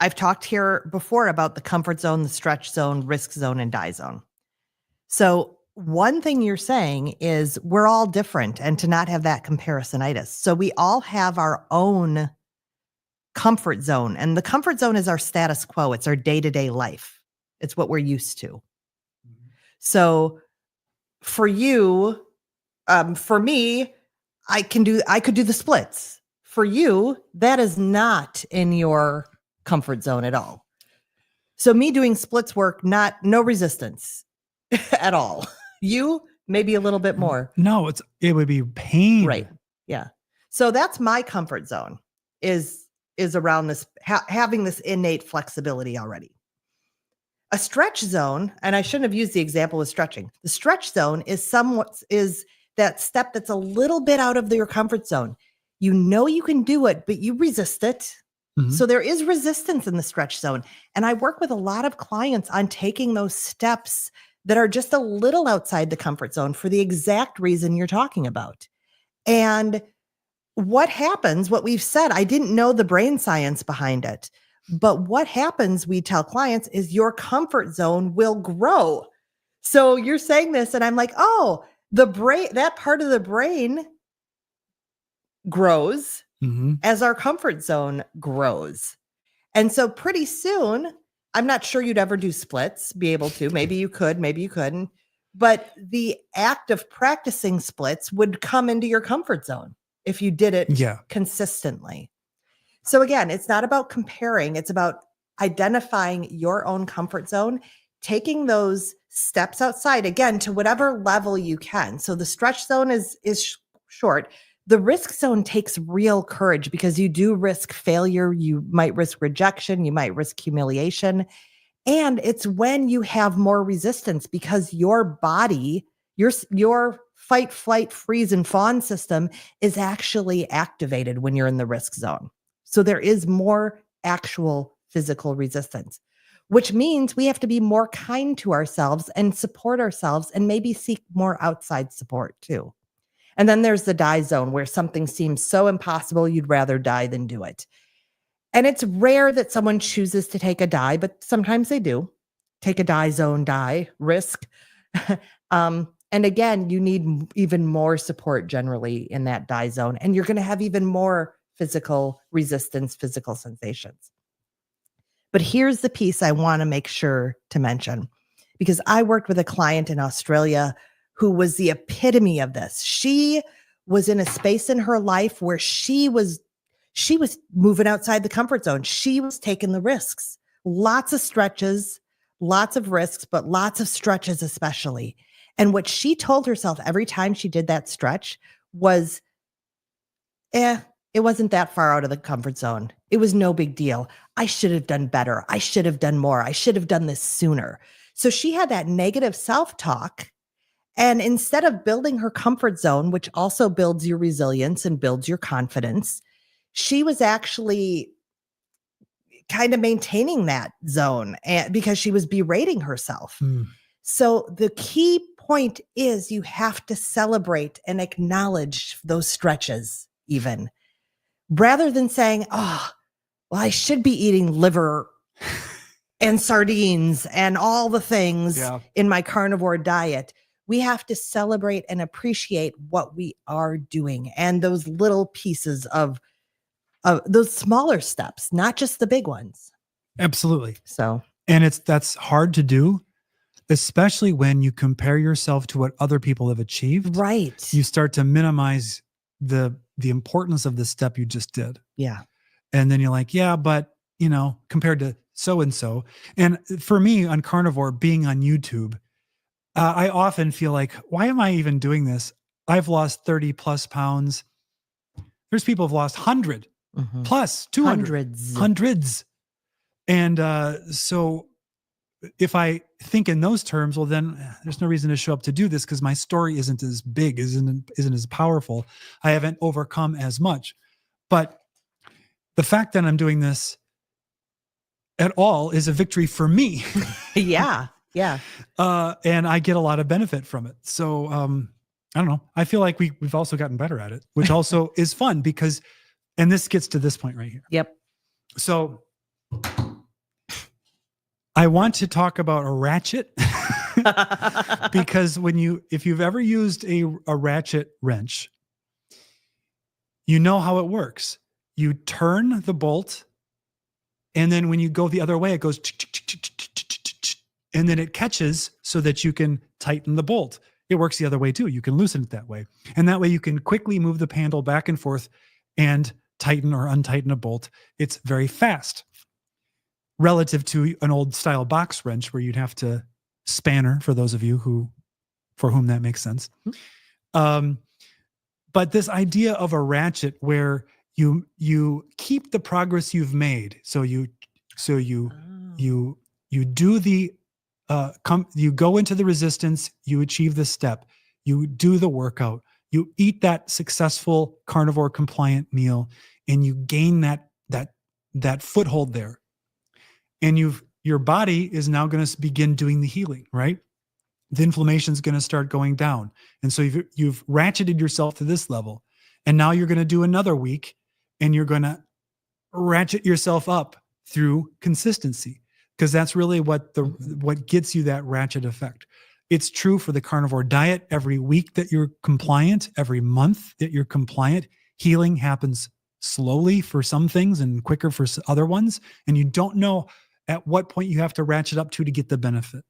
I've talked here before about the comfort zone, the stretch zone, risk zone, and die zone. So one thing you're saying is we're all different, and to not have that comparisonitis. So we all have our own comfort zone, and the comfort zone is our status quo. It's our day-to-day life. It's what we're used to. So for you, for me, I could do the splits. For you, that is not in your comfort zone at all. So me doing splits work, no resistance at all. You maybe a little bit more.
No, it would be pain.
Right. Yeah. So that's my comfort zone is around this, having this innate flexibility already. A stretch zone, and I shouldn't have used the example of stretching. The stretch zone is that step that's a little bit out of your comfort zone. You know you can do it, but you resist it. So there is resistance in the stretch zone. And I work with a lot of clients on taking those steps that are just a little outside the comfort zone for the exact reason you're talking about. And what happens, what we've said, I didn't know the brain science behind it. But what happens, we tell clients, is your comfort zone will grow. So you're saying this, and I'm like, oh, the brain, that part of the brain grows as our comfort zone grows. And so pretty soon, I'm not sure you'd ever do splits, be able to. Maybe you could, maybe you couldn't. But the act of practicing splits would come into your comfort zone if you did it consistently. So again, it's not about comparing. It's about identifying your own comfort zone, taking those steps outside, again, to whatever level you can. So the stretch zone is short. The risk zone takes real courage because you do risk failure. You might risk rejection. You might risk humiliation. And it's when you have more resistance because your body, your fight, flight, freeze, and fawn system is actually activated when you're in the risk zone. So there is more actual physical resistance, which means we have to be more kind to ourselves and support ourselves and maybe seek more outside support too. And then there's the die zone where something seems so impossible you'd rather die than do it. And it's rare that someone chooses to take a die, but sometimes they do. Take a die zone, die, risk. And again, you need even more support generally in that die zone. And you're going to have even more physical resistance, physical sensations. But here's the piece I want to make sure to mention, because I worked with a client in Australia who was the epitome of this. She was in a space in her life where she was moving outside the comfort zone. She was taking the risks, lots of stretches, lots of risks, but lots of stretches especially. And what she told herself every time she did that stretch was, it wasn't that far out of the comfort zone. It was no big deal. I should have done better. I should have done more. I should have done this sooner. So she had that negative self-talk. And instead of building her comfort zone, which also builds your resilience and builds your confidence, she was actually kind of maintaining that zone because she was berating herself. So the key point is you have to celebrate and acknowledge those stretches even, rather than saying, oh, well, I should be eating liver and sardines and all the things in my carnivore diet. We have to celebrate and appreciate what we are doing and those little pieces of those smaller steps, not just the big ones.
Absolutely.
So,
and that's hard to do, especially when you compare yourself to what other people have achieved.
Right.
You start to minimize the importance of the step you just did.
Yeah.
And then you're like, yeah, but compared to so-and-so. And for me on Carnivore, being on YouTube, I often feel like, why am I even doing this? I've lost 30 plus pounds. There's people who've lost 100 plus 200, hundreds. And so if I think in those terms, well, then there's no reason to show up to do this because my story isn't as big, isn't as powerful. I haven't overcome as much. But the fact that I'm doing this at all is a victory for me.
Yeah. Yeah.
And I get a lot of benefit from it. So I don't know. I feel like we've also gotten better at it, which also is fun because, and this gets to this point right here.
Yep.
So I want to talk about a ratchet because if you've ever used a ratchet wrench, you know how it works. You turn the bolt, and then when you go the other way, it goes, and then it catches so that you can tighten the bolt. It works the other way too. You can loosen it that way. And that way you can quickly move the handle back and forth and tighten or untighten a bolt. It's very fast relative to an old style box wrench where you'd have to spanner, for those of you for whom that makes sense. But this idea of a ratchet where you keep the progress you've made. So you do the you go into the resistance, you achieve the step, you do the workout, you eat that successful carnivore compliant meal, and you gain that foothold there. And your body is now going to begin doing the healing, right? The inflammation is going to start going down. And so you've ratcheted yourself to this level. And now you're going to do another week and you're going to ratchet yourself up through consistency, because that's really what gets you that ratchet effect. It's true for the carnivore diet. Every week that you're compliant, every month that you're compliant, healing happens slowly for some things and quicker for other ones. And you don't know at what point you have to ratchet up to get the benefit.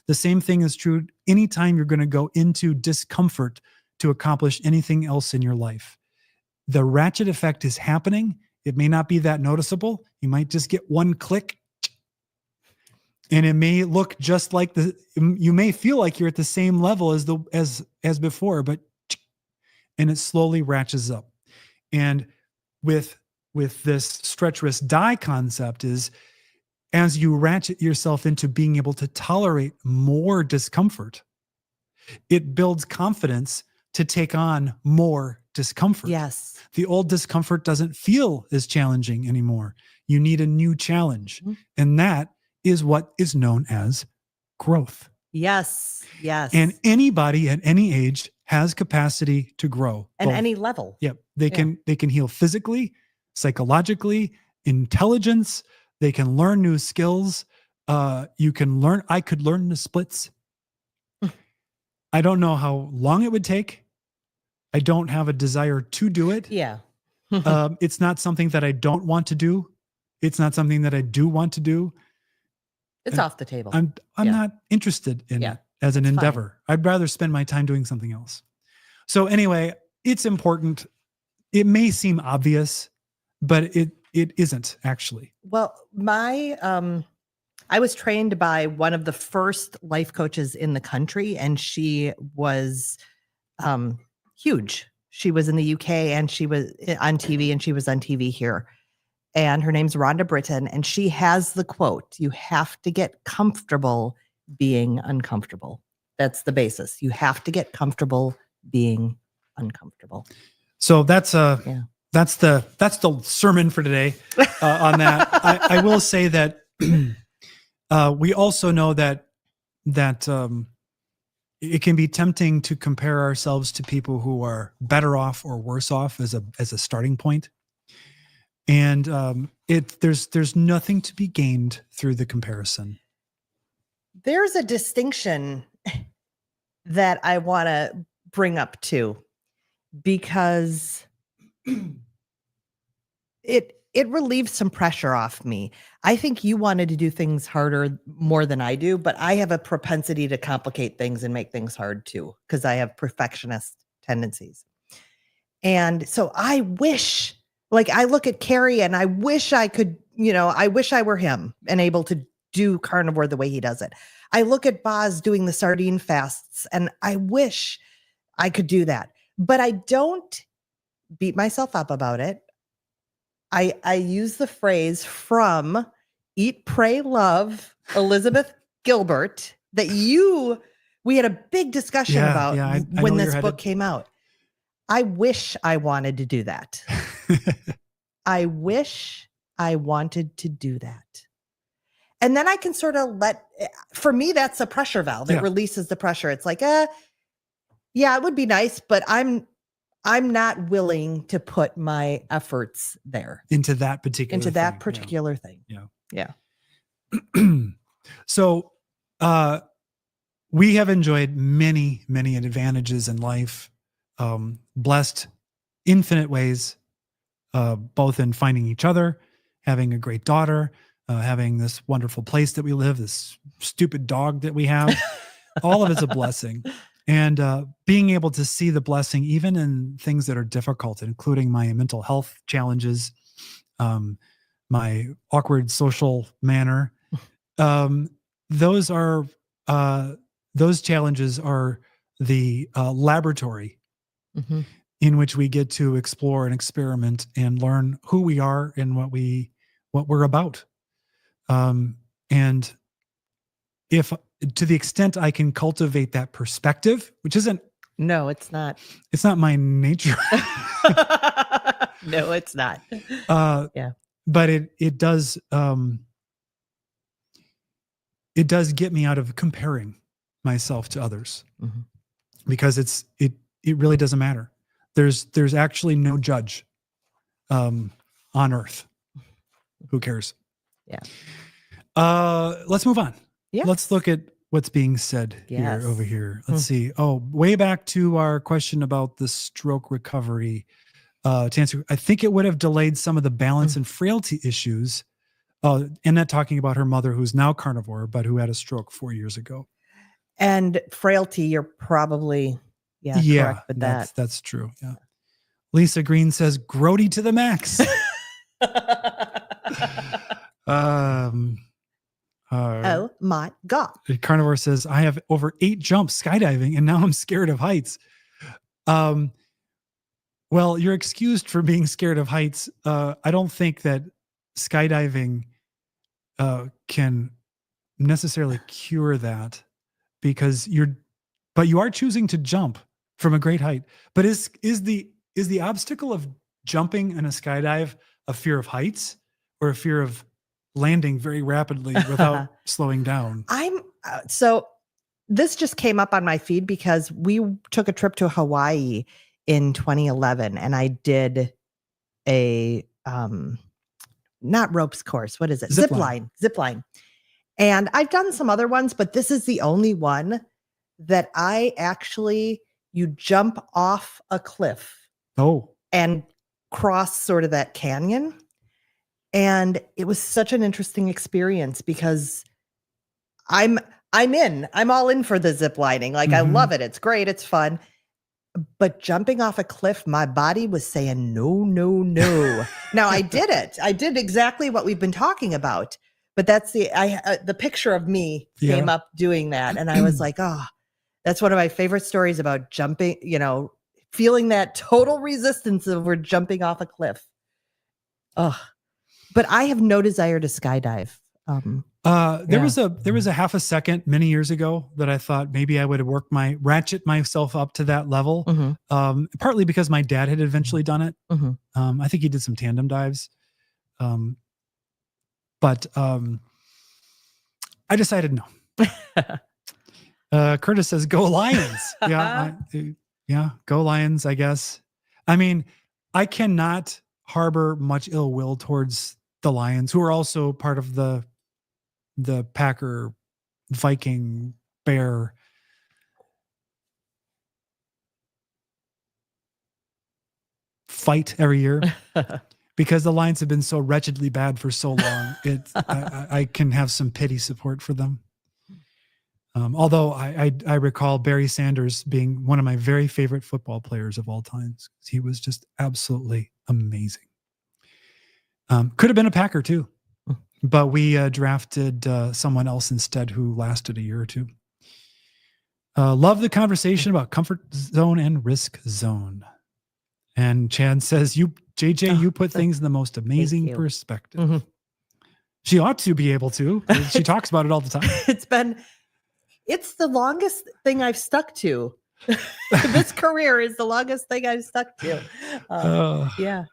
The same thing is true anytime you're going to go into discomfort to accomplish anything else in your life. The ratchet effect is happening. It may not be that noticeable. You might just get one click, and it may look just like you may feel like you're at the same level as before, but and it slowly ratchets up. And with this stretch, risk, die concept is, as you ratchet yourself into being able to tolerate more discomfort, it builds confidence to take on more discomfort.
Yes.
The old discomfort doesn't feel as challenging anymore. You need a new challenge.
Mhm.
And that is what is known as growth.
Yes. Yes.
And anybody at any age has capacity to grow.
and
both.
any level.
Yep. They can heal physically, psychologically, intelligence. They can learn new skills. You can learn. I could learn the splits. I don't know how long it would take. I don't have a desire to do it.
Yeah.
It's not something that I don't want to do. It's not something that I do want to do.
It's off the table.
I'm
Yeah.
not interested in
Yeah,
it as an
that's fine.
endeavor. I'd rather spend my time doing something else. So anyway, it's important. It may seem obvious, but it isn't actually.
Well, I was trained by one of the first life coaches in the country, and she was huge. She was in the UK and she was on TV, and she was on TV here. And her name's Rhonda Britton, and she has the quote, "You have to get comfortable being uncomfortable." That's the basis. You have to get comfortable being uncomfortable.
So that's
Yeah.
that's the sermon for today on that. I will say that we also know that it can be tempting to compare ourselves to people who are better off or worse off as a starting point. And there's nothing to be gained through the comparison.
There's a distinction that I want to bring up too, because it relieves some pressure off me. I think you wanted to do things harder more than I do, but I have a propensity to complicate things and make things hard too, because I have perfectionist tendencies. And so I wish, like, I look at Carrie and I wish I could, I wish I were him and able to do carnivore the way he does it. I look at Boz doing the sardine fasts and I wish I could do that, but I don't beat myself up about it. I use the phrase from Eat, Pray, Love, Elizabeth Gilbert, that we had a big discussion about
I
when
know
this
you're
book
headed.
came out. I wish I wanted to do that. I wish I wanted to do that. And then I can sort of for me, that's a pressure valve. It releases the pressure. It's like, yeah, it would be nice, but I'm not willing to put my efforts there
into that particular
thing.
Yeah. So we have enjoyed many, many advantages in life, blessed infinite ways, both in finding each other, having a great daughter, having this wonderful place that we live, this stupid dog that we have. All of it's a blessing. And being able to see the blessing even in things that are difficult, including my mental health challenges, my awkward social manner, those challenges are the laboratory in which we get to explore and experiment and learn who we are and what we're about. And if, to the extent I can cultivate that perspective, which isn't,
no, it's not
my nature.
No, it's not. Yeah.
But it does get me out of comparing myself to others, because it really doesn't matter. There's actually no judge on earth. Who cares?
Yeah.
Let's move on.
Yes.
Let's look at what's being said here over here. Let's see. Oh, way back to our question about the stroke recovery. To answer, I think it would have delayed some of the balance and frailty issues. Annette talking about her mother, who's now carnivore, but who had a stroke 4 years ago.
And frailty, you're probably correct with that.
That's true. Yeah. Lisa Green says, "Grody to the max."
Oh my God.
Carnivore says, "I have over 8 jumps skydiving and now I'm scared of heights." Well, you're excused for being scared of heights. I don't think that skydiving can necessarily cure that, because but you are choosing to jump from a great height. But is the obstacle of jumping in a skydive a fear of heights, or a fear of landing very rapidly without slowing down?
So this just came up on my feed because we took a trip to Hawaii in 2011, and I did a not ropes course. What is it? Zip line. And I've done some other ones, but this is the only one that you jump off a cliff.
Oh.
And cross sort of that canyon. And it was such an interesting experience because I'm all in for the zip lining. Like, I love it. It's great. It's fun. But jumping off a cliff, my body was saying, no, no, no. Now I did it. I did exactly what we've been talking about. But that's the picture of me came up doing that. And I was like, oh, that's one of my favorite stories about jumping, feeling that total resistance of we're jumping off a cliff. Oh, but I have no desire to skydive.
There was a half a second many years ago that I thought maybe I would ratchet myself up to that level. Partly because my dad had eventually done it. I think he did some tandem dives. But I decided no. Curtis says, "Go Lions!" Yeah, go Lions, I guess. I mean, I cannot harbor much ill will towards the Lions, who are also part of the Packer, Viking, Bear fight every year. Because the Lions have been so wretchedly bad for so long, I can have some pity support for them. Although I recall Barry Sanders being one of my very favorite football players of all times. He was just absolutely amazing. Could have been a Packer too, but we drafted someone else instead who lasted a year or two. Love the conversation about comfort zone and risk zone. And Chan says, you put things in the most amazing perspective. She ought to be able to. She talks about it all the time.
It's the longest thing I've stuck to. This career is the longest thing I've stuck to. Yeah.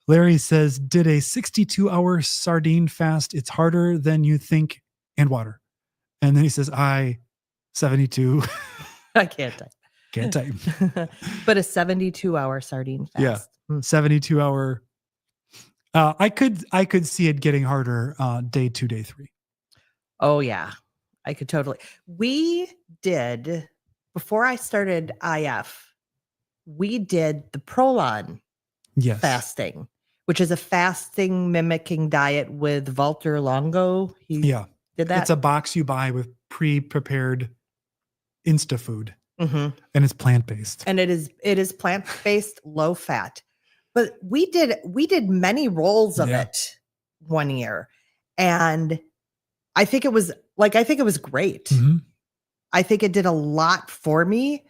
Larry says, did a 62-hour sardine fast. It's harder than you think, and water. And then he says, 72.
I can't type.
Can't type.
But a 72-hour sardine fast.
Yeah. 72-hour. I could see it getting harder day 2, day 3.
Oh yeah. I could totally. We did, before I started IF, we did the Prolon fasting, which is a fasting mimicking diet with Walter Longo. He did that.
It's a box you buy with pre-prepared Insta food. And it's plant-based.
And it is plant-based, low fat. But we did many rolls of it one year. And I think it was great. I think it did a lot for me.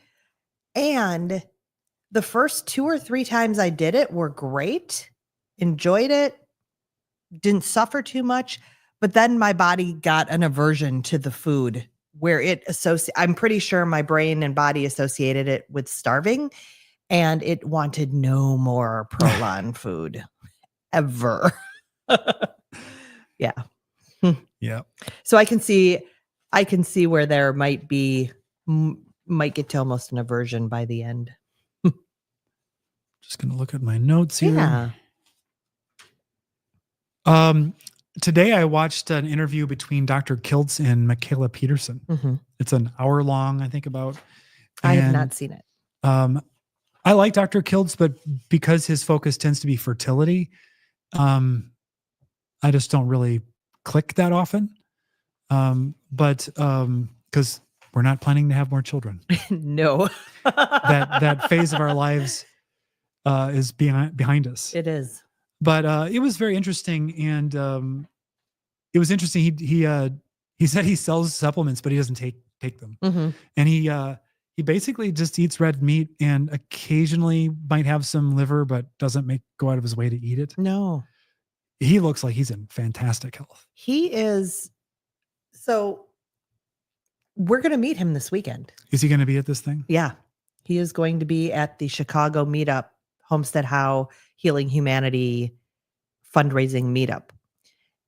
And the first 2 or 3 times I did it were great. Enjoyed it. Didn't suffer too much. But then my body got an aversion to the food where I'm pretty sure my brain and body associated it with starving, and it wanted no more Prolon food ever. Yeah.
Yeah.
So I can see where there might get to almost an aversion by the end.
Just going to look at my notes here. Yeah. Today I watched an interview between Dr. Kiltz and Michaela Peterson. It's an hour long, I think, about.
I have not seen it.
I like Dr. Kiltz, but because his focus tends to be fertility, I just don't really click that often. But because we're not planning to have more children.
No.
that phase of our lives is behind us.
It is.
But it was very interesting, and it was interesting. He said he sells supplements, but he doesn't take them. And He basically just eats red meat and occasionally might have some liver, but doesn't go out of his way to eat it.
No,
He looks like he's in fantastic health.
he is. So we're going to meet him this weekend.
Is he going to be at this thing?
Yeah. He is going to be at the Chicago meetup, Homestead How Healing Humanity fundraising meetup.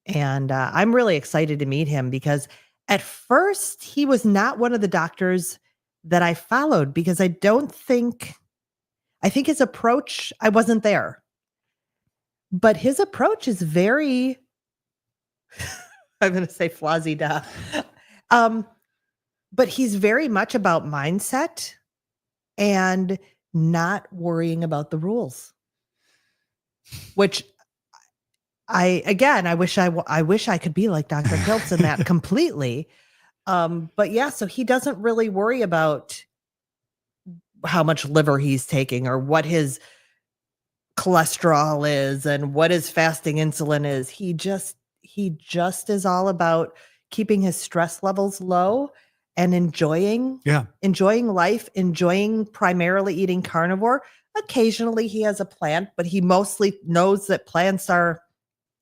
And I'm really excited to meet him because at first he was not one of the doctors that I followed because I think his approach, I wasn't there. But his approach is very, I'm going to say flazy-da. But he's very much about mindset and not worrying about the rules, which I wish I could be like Dr. Kiltz in that completely. But yeah, so he doesn't really worry about how much liver he's taking or what his cholesterol is and what his fasting insulin is. He just is all about keeping his stress levels low and enjoying life, enjoying primarily eating carnivore. Occasionally he has a plant, but he mostly knows that plants are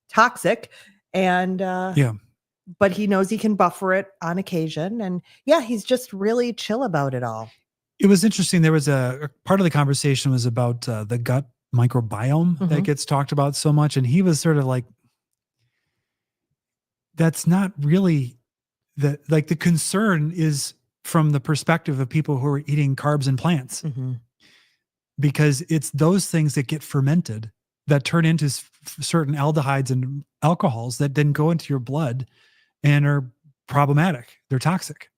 toxic and but he knows he can buffer it on occasion. And yeah, he's just really chill about it all.
It was interesting. There was a part of the conversation was about the gut microbiome that gets talked about so much. And he was sort of like, that's not really the concern is from the perspective of people who are eating carbs and plants, because it's those things that get fermented that turn into certain aldehydes and alcohols that then go into your blood and are problematic. They're toxic.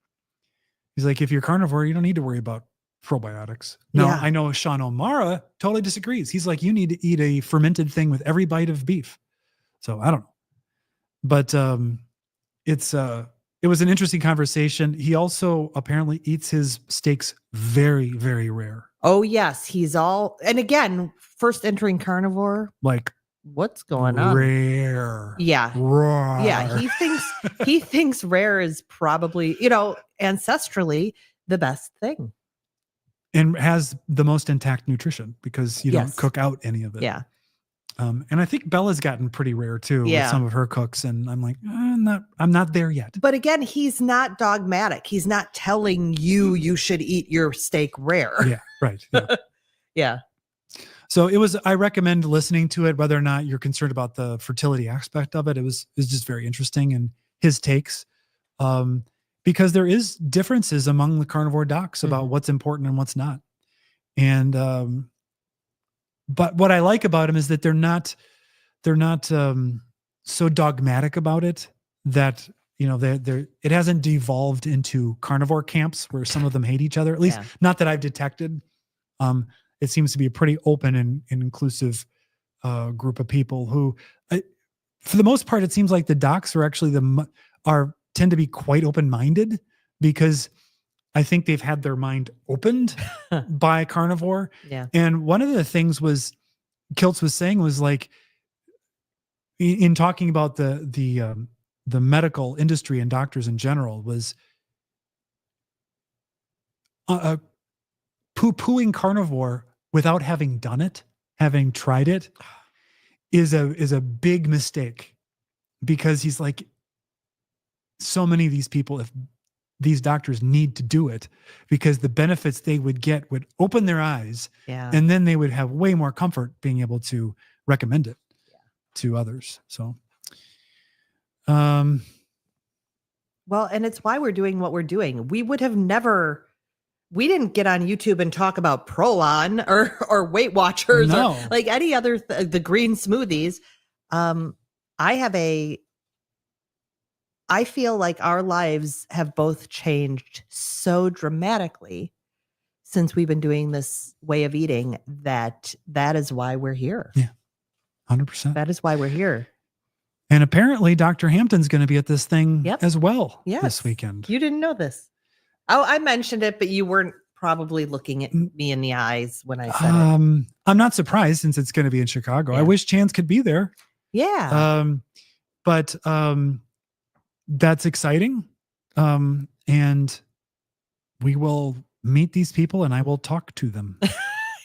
He's like, if you're carnivore, you don't need to worry about probiotics. No, I know Sean O'Mara totally disagrees. He's like, you need to eat a fermented thing with every bite of beef. So I don't know. But it was an interesting conversation. He also apparently eats his steaks very, very rare.
Oh yes, and again, first entering carnivore,
like
what's going on?
Rare.
Yeah.
Roar.
Yeah, he thinks rare is probably, ancestrally the best thing.
And has the most intact nutrition because you don't cook out any of it.
Yeah.
And I think Bella's gotten pretty rare too with some of her cooks. And I'm like, I'm not there yet.
But again, he's not dogmatic. He's not telling you should eat your steak rare.
Yeah, right. Yeah.
Yeah.
So I recommend listening to it, whether or not you're concerned about the fertility aspect of it. It was just very interesting and his takes, because there is differences among the carnivore docs about what's important and what's not. And, but what I like about them is that they're not so dogmatic about it that, it hasn't devolved into carnivore camps where some of them hate each other, at least not that I've detected. It seems to be a pretty open and inclusive group of people who, for the most part, it seems like the docs are actually tend to be quite open-minded because I think they've had their mind opened by carnivore.
Yeah.
And one of the things Kiltz was saying was like, in talking about the medical industry and doctors in general, was poo-pooing carnivore without having done it, having tried it, is a big mistake, because he's like, so many of these people, if these doctors need to do it, because the benefits they would get would open their eyes, and then they would have way more comfort being able to recommend it to others. So,
well, and it's why we're doing what we're doing. We didn't get on YouTube and talk about Prolon or Weight Watchers or like any other, the green smoothies. I feel like our lives have both changed so dramatically since we've been doing this way of eating that is why we're here.
Yeah, 100%.
That is why we're here.
And apparently Dr. Hampton's going to be at this thing as well this weekend.
You didn't know this. Oh, I mentioned it, but you weren't probably looking at me in the eyes when I said it.
I'm not surprised since it's going to be in Chicago.
Yeah.
I wish Chance could be there.
Yeah.
But that's exciting. And we will meet these people and I will talk to them.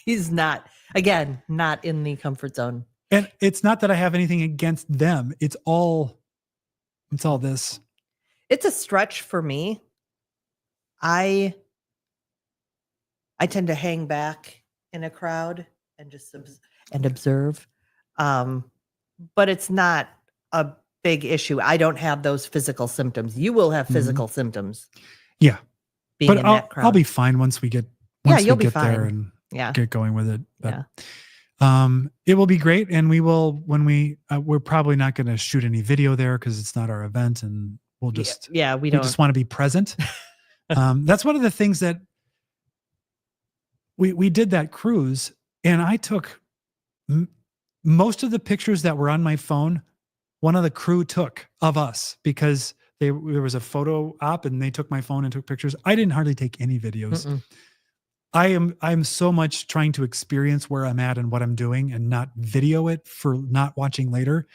He's not, again, not in the comfort zone.
And it's not that I have anything against them. It's all this.
It's a stretch for me. I tend to hang back in a crowd and just observe. But it's not a big issue. I don't have those physical symptoms. You will have physical symptoms.
Yeah.
Being
But
in that crowd.
I'll be fine once we get
you'll be fine.
there and get going with it. But, it will be great. And we will, when we're probably not going to shoot any video there because it's not our event, and we'll just, we just want to be present. That's one of the things that we did that cruise, and I took most of the pictures that were on my phone. One of the crew took of us because there was a photo op and they took my phone and took pictures. I didn't hardly take any videos. I'm so much trying to experience where I'm at and what I'm doing and not video it for not watching later.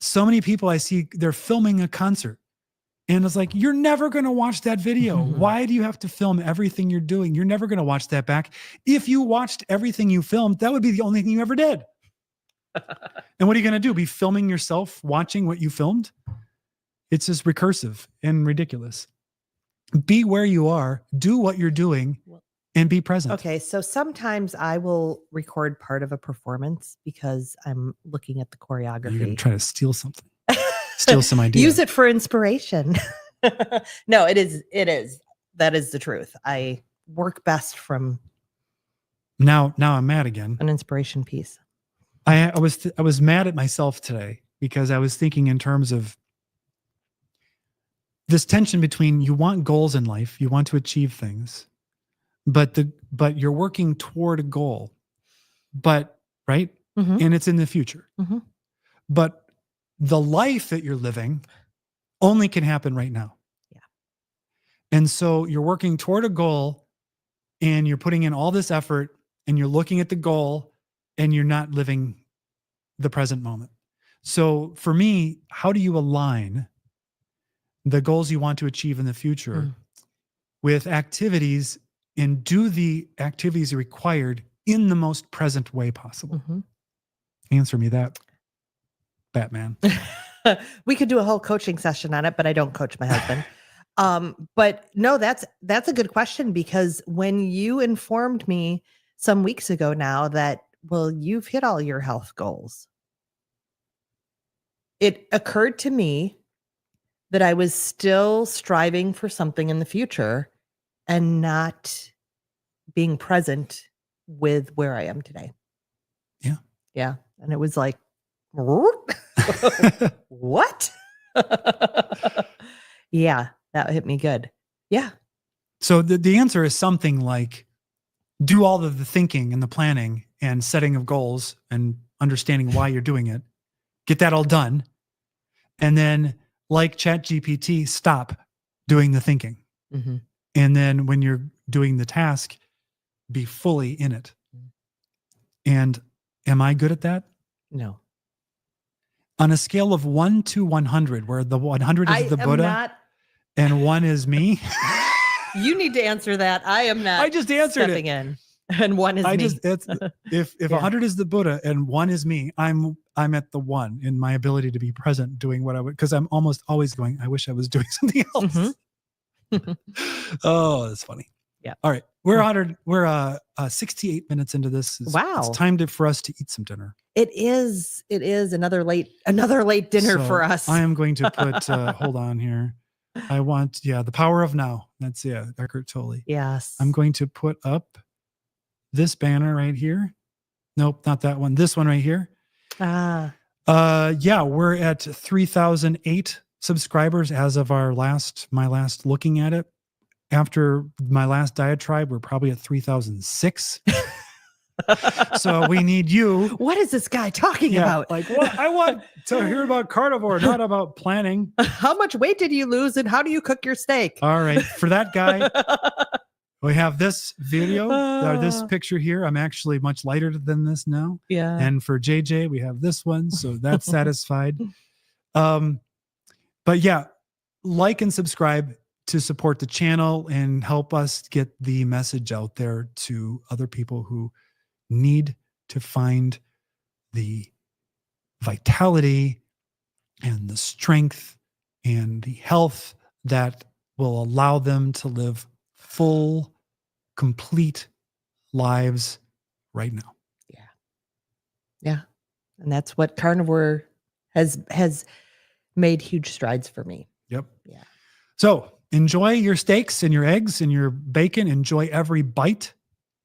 So many people I see, they're filming a concert. And it's like, you're never going to watch that video. Why do you have to film everything you're doing? You're never going to watch that back. If you watched everything you filmed, that would be the only thing you ever did. And what are you going to do? Be filming yourself watching what you filmed? It's just recursive and ridiculous. Be where you are, do what you're doing, and be present.
Okay, so sometimes I will record part of a performance because I'm looking at the choreography.
You're going to try to steal something. Steal some ideas.
Use it for inspiration. No, it is. That is the truth. I work best from
now I'm mad again.
An inspiration piece.
I was mad at myself today because I was thinking in terms of this tension between you want goals in life, you want to achieve things, but you're working toward a goal, right? And it's in the future. But the life that you're living only can happen right now.
Yeah.
And so you're working toward a goal and you're putting in all this effort and you're looking at the goal and you're not living the present moment. So for me, how do you align the goals you want to achieve in the future with activities and do the activities required in the most present way possible? Answer me that, Batman.
We could do a whole coaching session on it, but I don't coach my husband. But no, that's a good question, because when you informed me some weeks ago now that, well, you've hit all your health goals, it occurred to me that I was still striving for something in the future and not being present with where I am today.
Yeah.
Yeah. And it was like, what? Yeah, that hit me good. Yeah.
So the answer is something like, do all of the thinking and the planning and setting of goals and understanding why you're doing it. Get that all done. And then, like ChatGPT, stop doing the thinking. And then when you're doing the task, be fully in it. And am I good at that?
No.
On a scale of 1 to 100, where the 100 is the Buddha and 1 is me.
You need to answer that. I am not.
I just answered
stepping in. And 1 is me.
If 100 is the Buddha and 1 is me, I'm at the 1 in my ability to be present, doing what I would, because I'm almost always going, I wish I was doing something else. Oh, that's funny.
Yeah.
All right. We're 68 minutes into this.
Wow.
It's time for us to eat some dinner.
It is another late dinner for us.
I am going to put hold on here. I want, the power of now. That's Eckhart Tolle.
Yes.
I'm going to put up this banner right here. Nope, not that one. This one right here. We're at 3,008 subscribers as of my last looking at it. After my last diatribe, we're probably at 3,006. So we need you.
What is this guy talking about?
Like, what? I want to hear about carnivore, not about planning.
How much weight did you lose and how do you cook your steak?
All right. For that guy, we have this video, or this picture here. I'm actually much lighter than this now.
Yeah.
And for JJ, we have this one. So that's satisfied. But yeah, like and subscribe. to support the channel and help us get the message out there to other people who need to find the vitality and the strength and the health that will allow them to live full, complete lives right now.
Yeah. And that's what Carnivore has made huge strides for me.
Yep.
Yeah.
So enjoy your steaks and your eggs and your bacon. Enjoy every bite.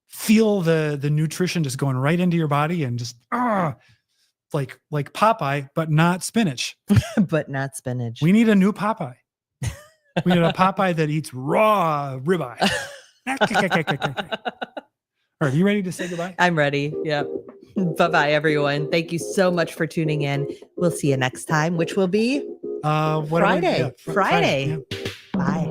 Feel the nutrition just going right into your body and just like Popeye, but not spinach.
But not spinach.
We need a new Popeye. We need a Popeye that eats raw ribeye. All right, you ready to say goodbye?
I'm ready. Yep. Bye-bye, everyone. Thank you so much for tuning in. We'll see you next time, which will be
Friday.
Friday.
Yeah.
Bye.